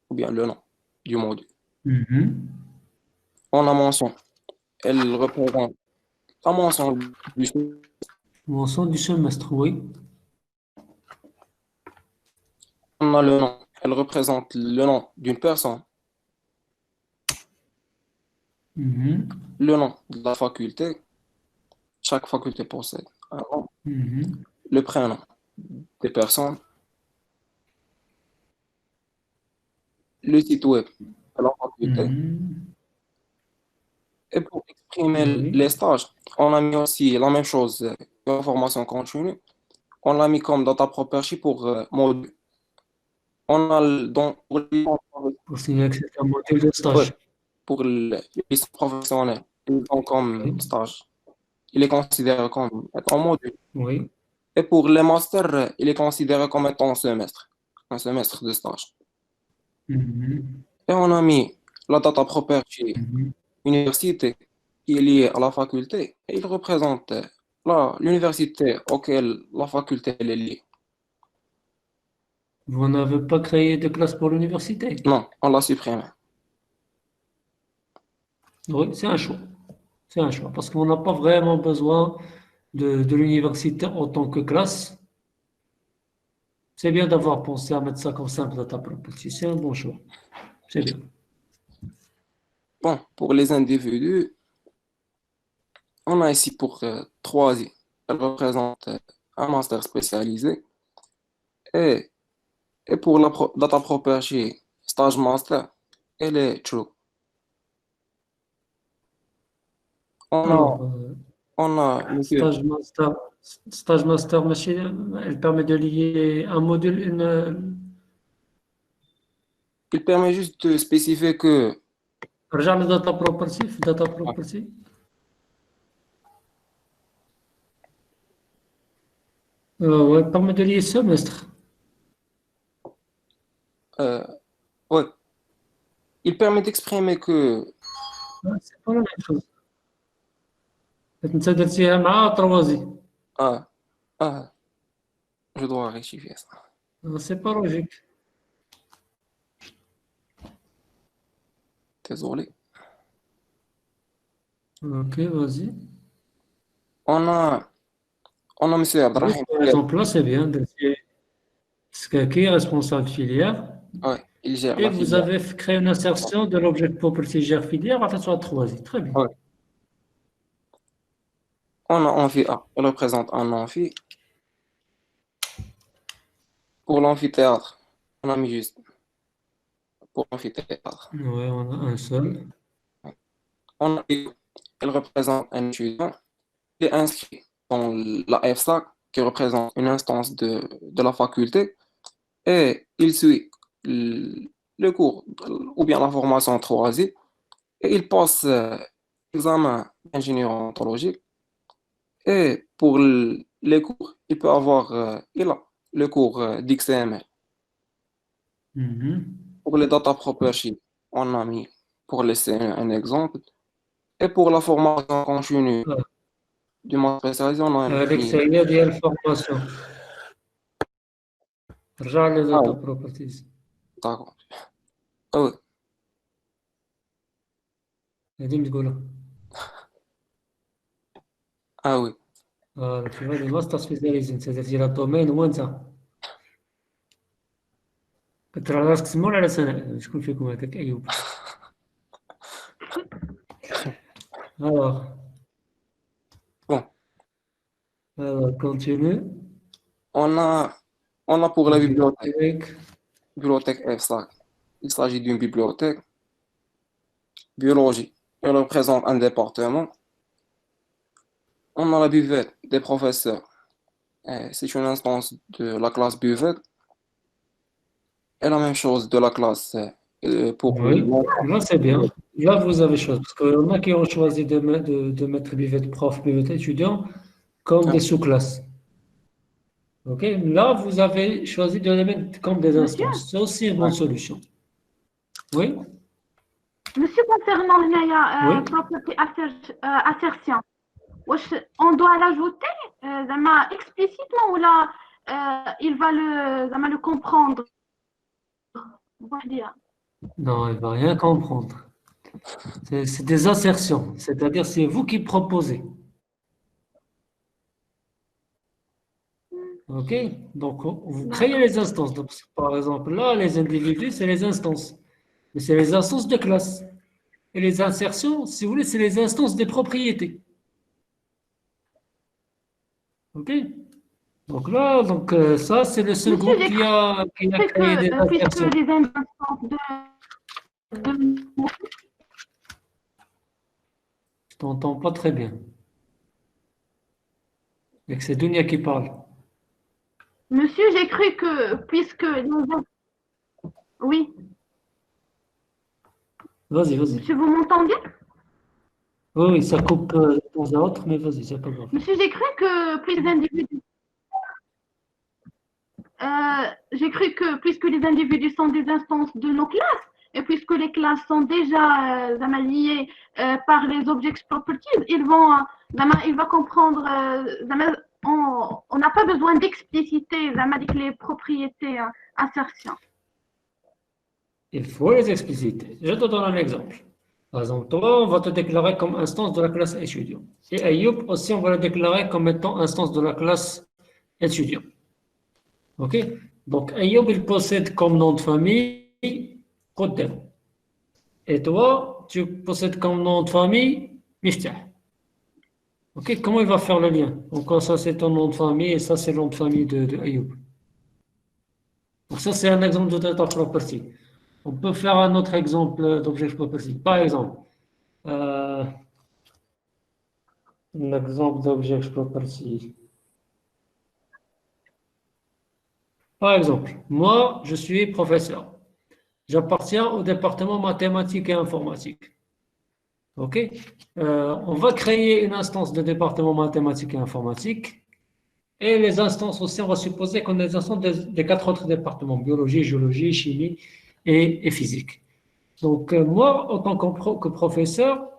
ou bien le nom du module. Mhm. On a mention. Elle représente la mention du Mention du semestre, oui. on a le nom. Elle représente le nom d'une personne, Mhm. le nom de la faculté. Chaque faculté possède un nom. Mhm. Le prénom des personnes, le site web de la faculté. Mhm. Et pour exprimer Oui. les stages, on a mis aussi la même chose que la formation continue. On l'a mis comme data property pour module. On a Pour signer que c'est un module de ouais, stage. pour le licence professionnelle. Ils ont comme Oui. stage. Il est considéré comme étant module. Oui. Et pour les masters, il est considéré comme étant un semestre de stage. Mhm. Et on a mis la data property Mhm. université qui est liée à la faculté et il représente l'université auquel la faculté elle est liée. Vous n'avez pas créé de classe pour l'université? Non, on l'a supprimé. Oui, c'est un choix. C'est un choix. Parce qu'on n'a pas vraiment besoin de l'université en tant que classe. C'est bien d'avoir pensé à mettre ça comme simple data property. C'est un bon choix. C'est bien. Bon, pour les individus, on a ici pour 3i. Elle représente un master spécialisé. Et, et pour la data property stage master, elle est true. On a, Alors, on a, monsieur, stage master, stage master machine, elle permet de lier un module, il permet juste de spécifier que رجع لداتا بروبرتي في داتا بروبرتي. Ouais, permet de lier semestre. Ouais. Il permet d'exprimer que C'est pas la même chose. انت درتيها مع تروازي. ah, ah, je dois rectifier ça. C'est pas logique. Désolé. Ok, vas-y. On a, on a M. Oui, Abdrahim. par exemple, là, c'est bien. C'est qui est responsable filière. Ouais, il gère Et la vous filière. avez créé une insertion de l'objet property gère filière à la troisième. Très bien. Ouais. On a amphi A. Il représente un amphi. Pour l'amphithéâtre, on a mis juste pour l'amphithéâtre. Ouais, on a un seul. On a eu, il représente un étudiant. Il est inscrit dans la FSAC, qui représente une instance de la faculté, et il suit le cours ou bien la formation 3I, et il passe l'examen d'ingénieur ontologique. Et pour les cours, il peut avoir il a le cours d'XML. Mhm. Pour les data properties, on a mis, pour laisser un exemple, et pour la formation continue Ah, du master spécialisé, on a mis. l'extérieur ديال الفورماسيون. رجع les Ah data oui, properties. d'accord. Ah oui, هذه متقولة. ah oui. Voilà, tu vois, les masters spécialisés, c'est-à-dire le domaine وانت كترى راسك تسمى ولا على سنة شكون فيكم هكاك أيوب. Alors, Bon, continue. on a pour la bibliothèque, Bibliothèque. bibliothèque FSAC. Il s'agit d'une bibliothèque. Biologie, elle représente un département. On a la buvette des professeurs. C'est une instance de la classe buvette. Et la même chose de la classe pour Oui, là c'est bien. Là vous avez chose. Parce qu'il y en a qui ont choisi de mettre buvette prof, buvette étudiant comme des sous-classes. Ok, là vous avez choisi de les mettre comme des Monsieur, instances. C'est aussi une bonne solution. Oui, monsieur concernant Oui. le property assertion, on doit l'ajouter explicitement ou là il va le comprendre. Voilà. non, il ne va rien comprendre. C'est des assertions, c'est-à-dire c'est vous qui proposez. Ok, donc vous créez les instances. Donc, par exemple, là, les individus, c'est les instances. Mais c'est les instances de classe. Et les insertions, si vous voulez, c'est les instances des propriétés. Ok? Donc là, ça, c'est le seul Monsieur, groupe qui a créé des puisque insertions. les instances de Je t'entends pas très bien. Et que c'est Dunia qui parle. Monsieur, j'ai cru que puisque oui, Vas-y. monsieur, vous m'entendez? Oui, oui, ça coupe de temps à autre, mais vas-y, c'est pas grave. Monsieur, j'ai cru que puisque les individus j'ai cru que puisque les individus sont des instances de nos classes, et puisque les classes sont déjà liées par les object properties, il va comprendre, on n'a pas besoin d'expliciter les propriétés insertion. Il faut les expliciter. Je te donne un exemple. Par exemple, toi, on va te déclarer comme instance de la classe étudiant. Et Ayoub aussi, on va le déclarer comme étant instance de la classe étudiant. OK? Donc, Ayoub, il possède comme nom de famille Qaddam. Et toi, tu possèdes comme nom de famille Miftah. OK? Comment il va faire le lien? Donc, ça, c'est ton nom de famille et ça, c'est le nom de famille de Ayoub. Donc, ça, c'est un exemple de data property. On peut faire un autre exemple d'object property. Par exemple, l'exemple d'object property. Par exemple, moi, je suis professeur. J'appartiens au département mathématiques et informatique. OK? On va créer une instance de département mathématiques et informatique. Et les instances aussi, on va supposer qu'on a les instances des 4 autres départements, biologie, géologie, chimie et physique. Donc, moi, en tant que professeur,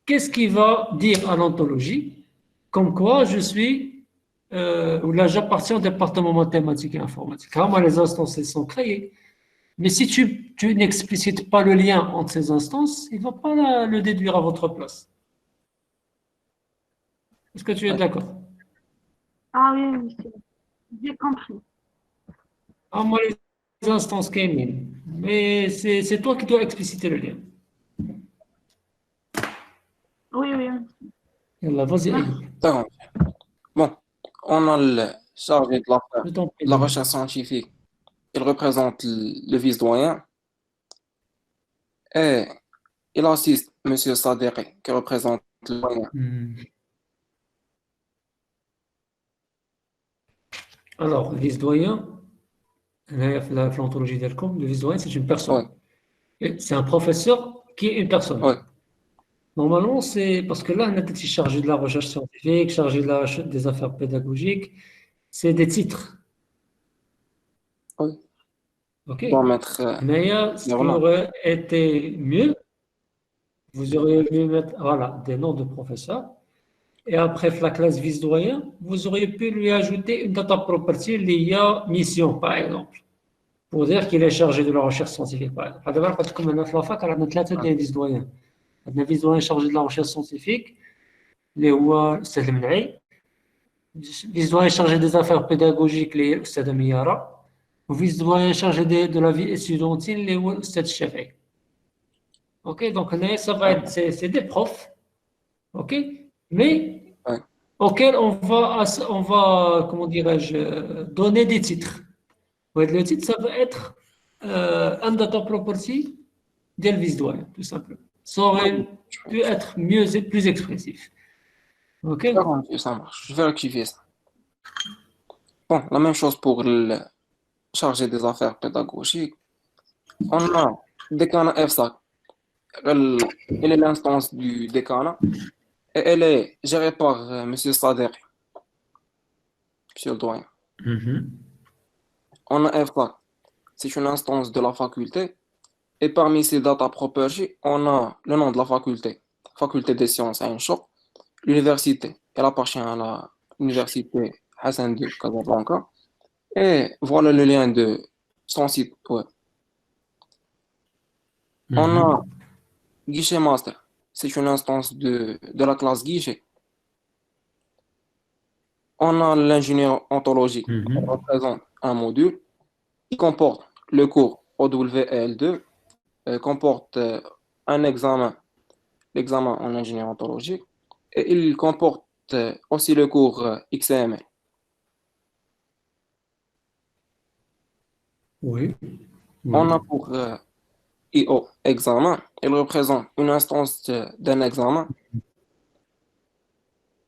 qu'est-ce qui va dire à l'ontologie? Comme quoi je suis, ou là, j'appartiens au département mathématiques et informatique. Car moi, les instances, elles sont créées. Mais si tu n'explicites pas le lien entre ces instances, il ne va pas le déduire à votre place. Est-ce que tu es Ouais. d'accord? Ah oui, monsieur. J'ai compris. Ah, moi, les instances Kémin. Mais c'est toi qui dois expliciter le lien. Oui, oui. Yallah, vas-y, Merci. Ayoub. D'accord. Bon, on a le chargé Je t'en prie, de la Daniel. recherche scientifique. Il représente le vice-doyen et il assiste M. Saderi, qui représente le doyen. Alors, le vice-doyen, la flantologie d'Elcom, le vice-doyen, c'est une personne. Ouais, Et c'est un professeur qui est une personne. ouais, Normalement, c'est parce que là, on est chargé de la recherche scientifique, chargé des affaires pédagogiques, c'est des titres. ouais. OK? On doit mettre Mais ce des qui remarques. aurait été mieux, vous auriez pu mettre voilà, des noms de professeurs. Et après la classe vice-doyen, vous auriez pu lui ajouter une data property liée à mission, par exemple, pour dire qu'il est chargé de la recherche scientifique, par exemple. هذا قلت لكم أنا في لافاك راه عندنا 3 vice-doyens. عندنا vice-doyen chargé de la recherche scientifique اللي هو الأستاذ المنعي. Vice-doyen chargé des affaires pédagogiques اللي هي الأستاذة ميارة. Vice-doyen chargé de la vie étudiantine اللي هو الأستاذ الشافعي. OK, donc là, ça va être, c'est des profs, OK, mais Ouais. auxquels on va, comment dirais-je, donner des titres. Ouais, le titre, ça va être un data property d'Elvis Doyen, tout simplement. Ça aurait pu être mieux et plus expressif. OK? D'accord, ça marche. Je vais rectifier ça. Bon, la même chose pour le chargé des affaires pédagogiques. On a décanat FSAC. Elle est l'instance du décanat et elle est gérée par M. Saderi, monsieur le doyen. On a FSAC. C'est une instance de la faculté. Et parmi ces data properties, on a le nom de la faculté. Faculté des sciences à Inchok. L'université, elle appartient à l'université Hassan de Casablanca. Et voilà le lien de son site web. On a Guichet Master. C'est une instance de la classe Guichet. On a l'ingénieur ontologique qui représente un module qui comporte le cours OWL2, comporte un examen, l'examen en ingénieur ontologique, et il comporte aussi le cours XML. Oui. On a pour IO examen, il représente une instance d'un examen.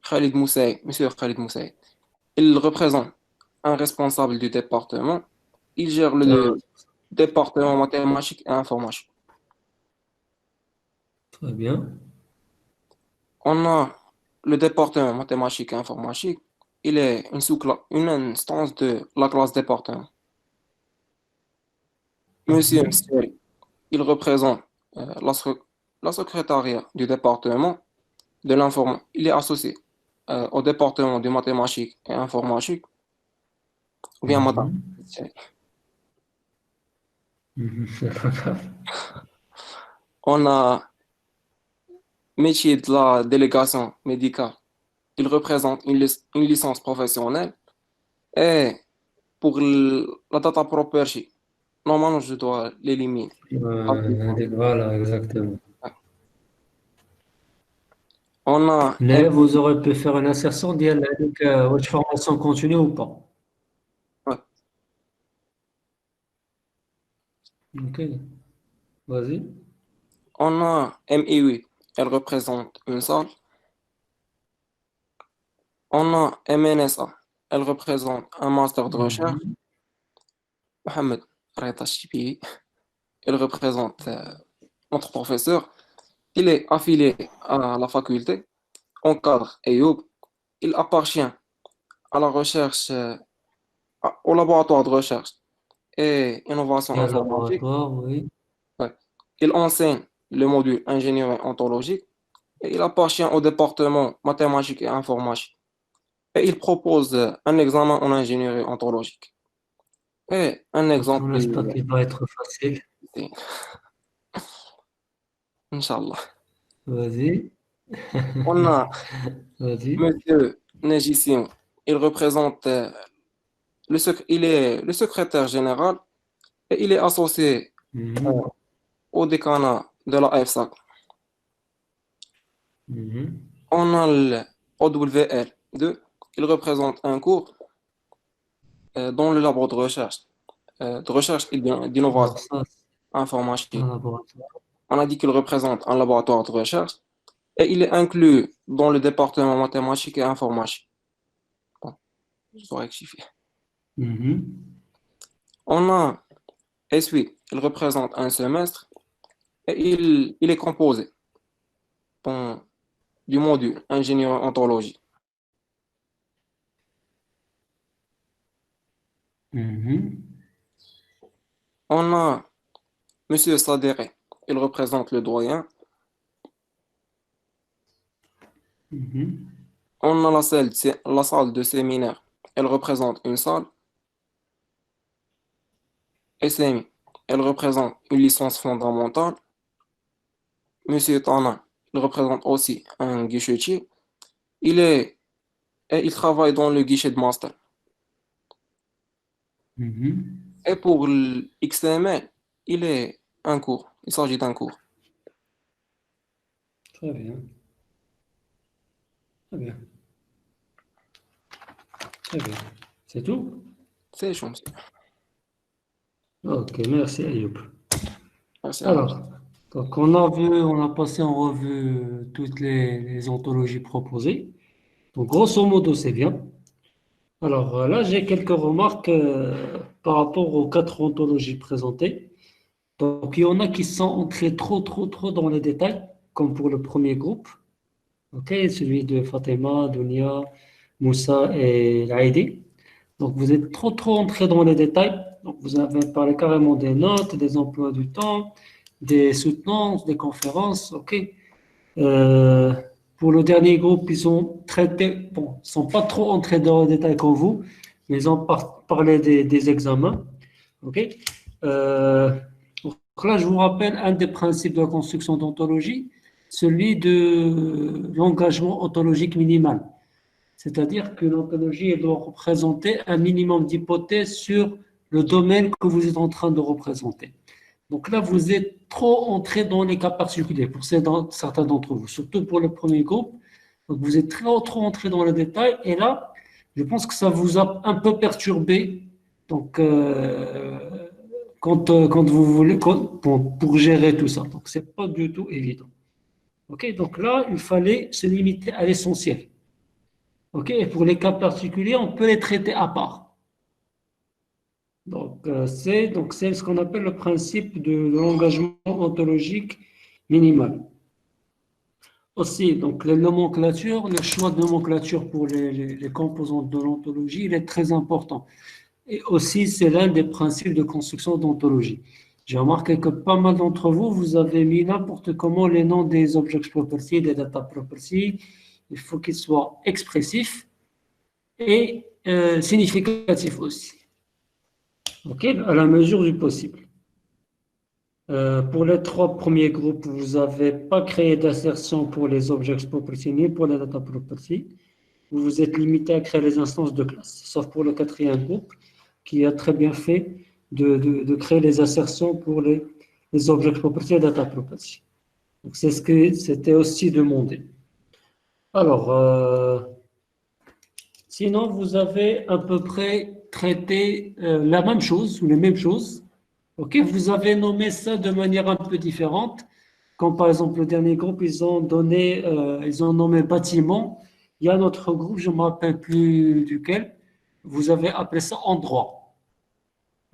Khalid Moussaï, monsieur Khalid Moussaï, il représente un responsable du département. Il gère le département mathématiques et informatique. Très bien. On a le département mathématiques et informatique. Il est une instance de la classe département. Monsieur Mseri, il représente la secrétariat du département de l'informatique. Il est associé au département de mathématiques et informatique. Ou bien madame. On a métier de la délégation médicale. Il représente une licence professionnelle. Et pour la data property, normalement, je dois l'éliminer. Voilà, exactement. On a Mais vous aurez pu faire une insertion avec votre formation continue ou pas. Ouais. OK. Vas-y. On a MI8, elle représente une salle. On a MNSA, elle représente un master de recherche. Mohamed Reda Chibi, il représente notre professeur. Il est affilié à la faculté, encadre Ayoub. Il appartient à la recherche, au laboratoire de recherche et innovation Il y a un informatique. laboratoire, oui. Ouais. Il enseigne le module ingénierie ontologique et il appartient au département mathématiques et informatique. Et il propose un examen en ingénierie ontologique. Et un Donc, on exemple, espère qu'il va être facile. Inch'Allah. Vas-y, On a vas-y. Monsieur Nejissim, il représente il est le secrétaire général et il est associé Mhm, au décanat de la FSAC. mhm. On a le OWL2, il représente un cours dans le labo de recherche et Alors, d'innovation ça, c'est informatique. un laboratoire. On a dit qu'il représente un laboratoire de recherche et il est inclus dans le département mathématiques et informatique. Bon, je dois rectifier. Mhm, On a S8, il représente un semestre et il est composé bon, du module ingénierie ontologie. mhm, On a Monsieur Sadere, il représente le doyen. mhm. On a la salle de séminaire, elle représente une salle. SMI, elle représente une licence fondamentale. Monsieur Tana, il représente aussi un guichetier. Il est, et il travaille dans le guichet de master. Mhm. Et pour l'XML, il est un cours. Il s'agit d'un cours. Très bien, très bien, très bien. C'est tout? C'est chaud, monsieur. Ok, merci Ayoub. Merci à vous. Alors, donc on a passé en revue toutes les ontologies proposées. Donc, grosso modo, c'est bien. Alors là, j'ai quelques remarques par rapport aux quatre ontologies présentées. Donc, il y en a qui sont entrés trop dans les détails, comme pour le premier groupe. Ok, celui de Fatima, Dunia, Moussa et Laïdi. Donc, vous êtes trop entré dans les détails. Donc, vous avez parlé carrément des notes, des emplois du temps, des soutenances, des conférences. Ok. Euh, pour le dernier groupe, ils ont traité, bon, ils ne sont pas trop entrés dans les détails comme vous, mais ils ont parlé des examens. Ok. Euh, donc là, je vous rappelle un des principes de la construction d'ontologie, celui de l'engagement ontologique minimal. C'est-à-dire que l'ontologie elle doit représenter un minimum d'hypothèses sur le domaine que vous êtes en train de représenter. Donc là, vous êtes trop entré dans les cas particuliers pour certains d'entre vous, surtout pour le premier groupe. Donc vous êtes trop entré dans le détail et là, je pense que ça vous a un peu perturbé. Donc, quand vous voulez, pour gérer tout ça. Donc, c'est pas du tout évident. OK? Donc là, il fallait se limiter à l'essentiel. OK? Et pour les cas particuliers, on peut les traiter à part. Donc c'est ce qu'on appelle le principe de l'engagement ontologique minimal. Aussi, donc les nomenclatures, le choix de nomenclature pour les composantes de l'ontologie, il est très important. Et aussi, c'est l'un des principes de construction d'ontologie. J'ai remarqué que pas mal d'entre vous, vous avez mis n'importe comment les noms des object properties, des data properties. Il faut qu'ils soient expressifs et significatifs aussi. OK? À la mesure du possible. Pour les trois premiers groupes, vous n'avez pas créé d'assertion pour les object properties ni pour les data properties. Vous vous êtes limité à créer les instances de classe, sauf pour le quatrième groupe qui a très bien fait de créer les assertions pour les object properties et data properties. Donc, c'est ce que c'était aussi demandé. Alors, sinon, vous avez à peu près traité la même chose ou les mêmes choses. Ok, vous avez nommé ça de manière un peu différente. Comme par exemple, le dernier groupe, ils ont nommé bâtiment. Il y a notre groupe, je ne me rappelle plus duquel, vous avez appelé ça endroit.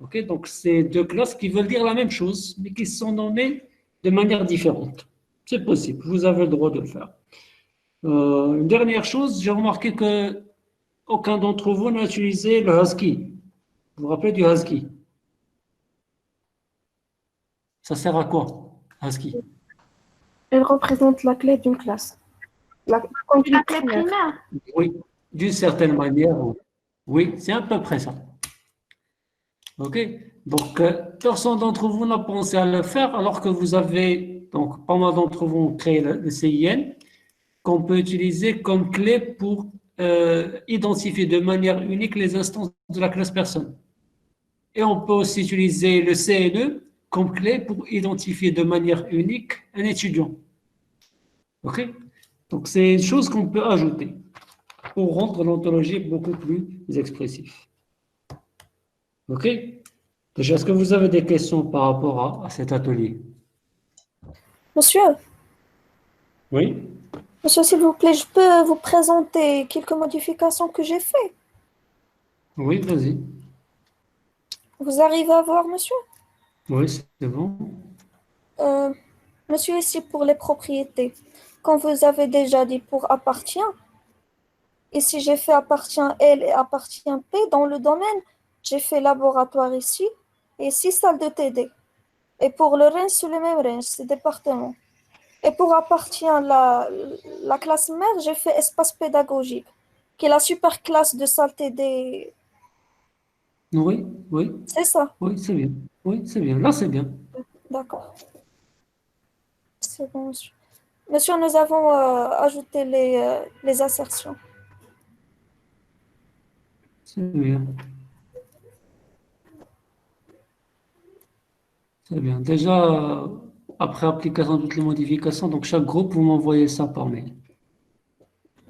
Ok, donc c'est deux classes qui veulent dire la même chose, mais qui sont nommées de manière différente. C'est possible, vous avez le droit de le faire. Une dernière chose, j'ai remarqué que aucun d'entre vous n'a utilisé le husky. Vous vous rappelez du husky? Ça sert à quoi, husky? Elle représente la clé d'une classe. La La conduite clé primaire. primaire. Oui, d'une certaine manière, oui, c'est à peu près ça. OK? Donc, personne d'entre vous n'a pensé à le faire, alors que vous avez, donc, pas mal d'entre vous ont créé le CIN, qu'on peut utiliser comme clé pour identifier de manière unique les instances de la classe personne. Et on peut aussi utiliser le CNE comme clé pour identifier de manière unique un étudiant. OK? Donc, c'est une chose qu'on peut ajouter pour rendre l'ontologie beaucoup plus expressive. OK? Déjà, est-ce que vous avez des questions par rapport à cet atelier? Monsieur, Oui? monsieur, s'il vous plaît, je peux vous présenter quelques modifications que j'ai faites. Oui, vas-y. Vous arrivez à voir, monsieur? Oui, c'est bon. Monsieur, ici pour les propriétés. Comme vous avez déjà dit pour appartient, ici j'ai fait appartient L et appartient P. Dans le domaine, j'ai fait laboratoire ici et ici salle de TD. Et pour le range, c'est le même range, c'est département. Et pour appartient la classe mère, j'ai fait espace pédagogique, qui est la super classe de salle TD. Oui, oui, C'est ça, oui, c'est bien. Oui, c'est bien. Là, c'est bien. d'accord. C'est bon, monsieur. Monsieur, nous avons ajouté les assertions. C'est bien. C'est bien. Déjà, après application de toutes les modifications, donc chaque groupe, vous m'envoyez ça par mail.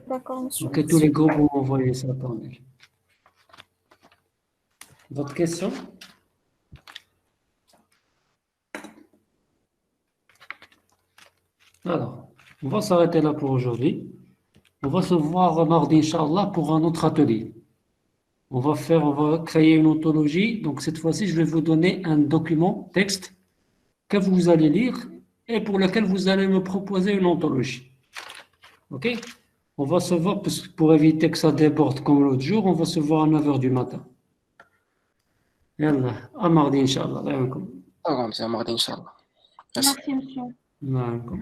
D'accord, monsieur. Donc, tous les groupes, vous m'envoyez ça par mail. Votre question? Alors, on va s'arrêter là pour aujourd'hui. On va se voir mardi, Inch'Allah, pour un autre atelier. On va créer une ontologie. Donc, cette fois-ci, je vais vous donner un document, texte, que vous allez lire et pour lequel vous allez me proposer une ontologie. OK? On va se voir, parce que pour éviter que ça déborde comme l'autre jour, on va se voir à 9h du matin. Yallah, à mardi, Inch'Allah. Ah, c'est à mardi, Inch'Allah. Merci. Merci, monsieur. D'accord.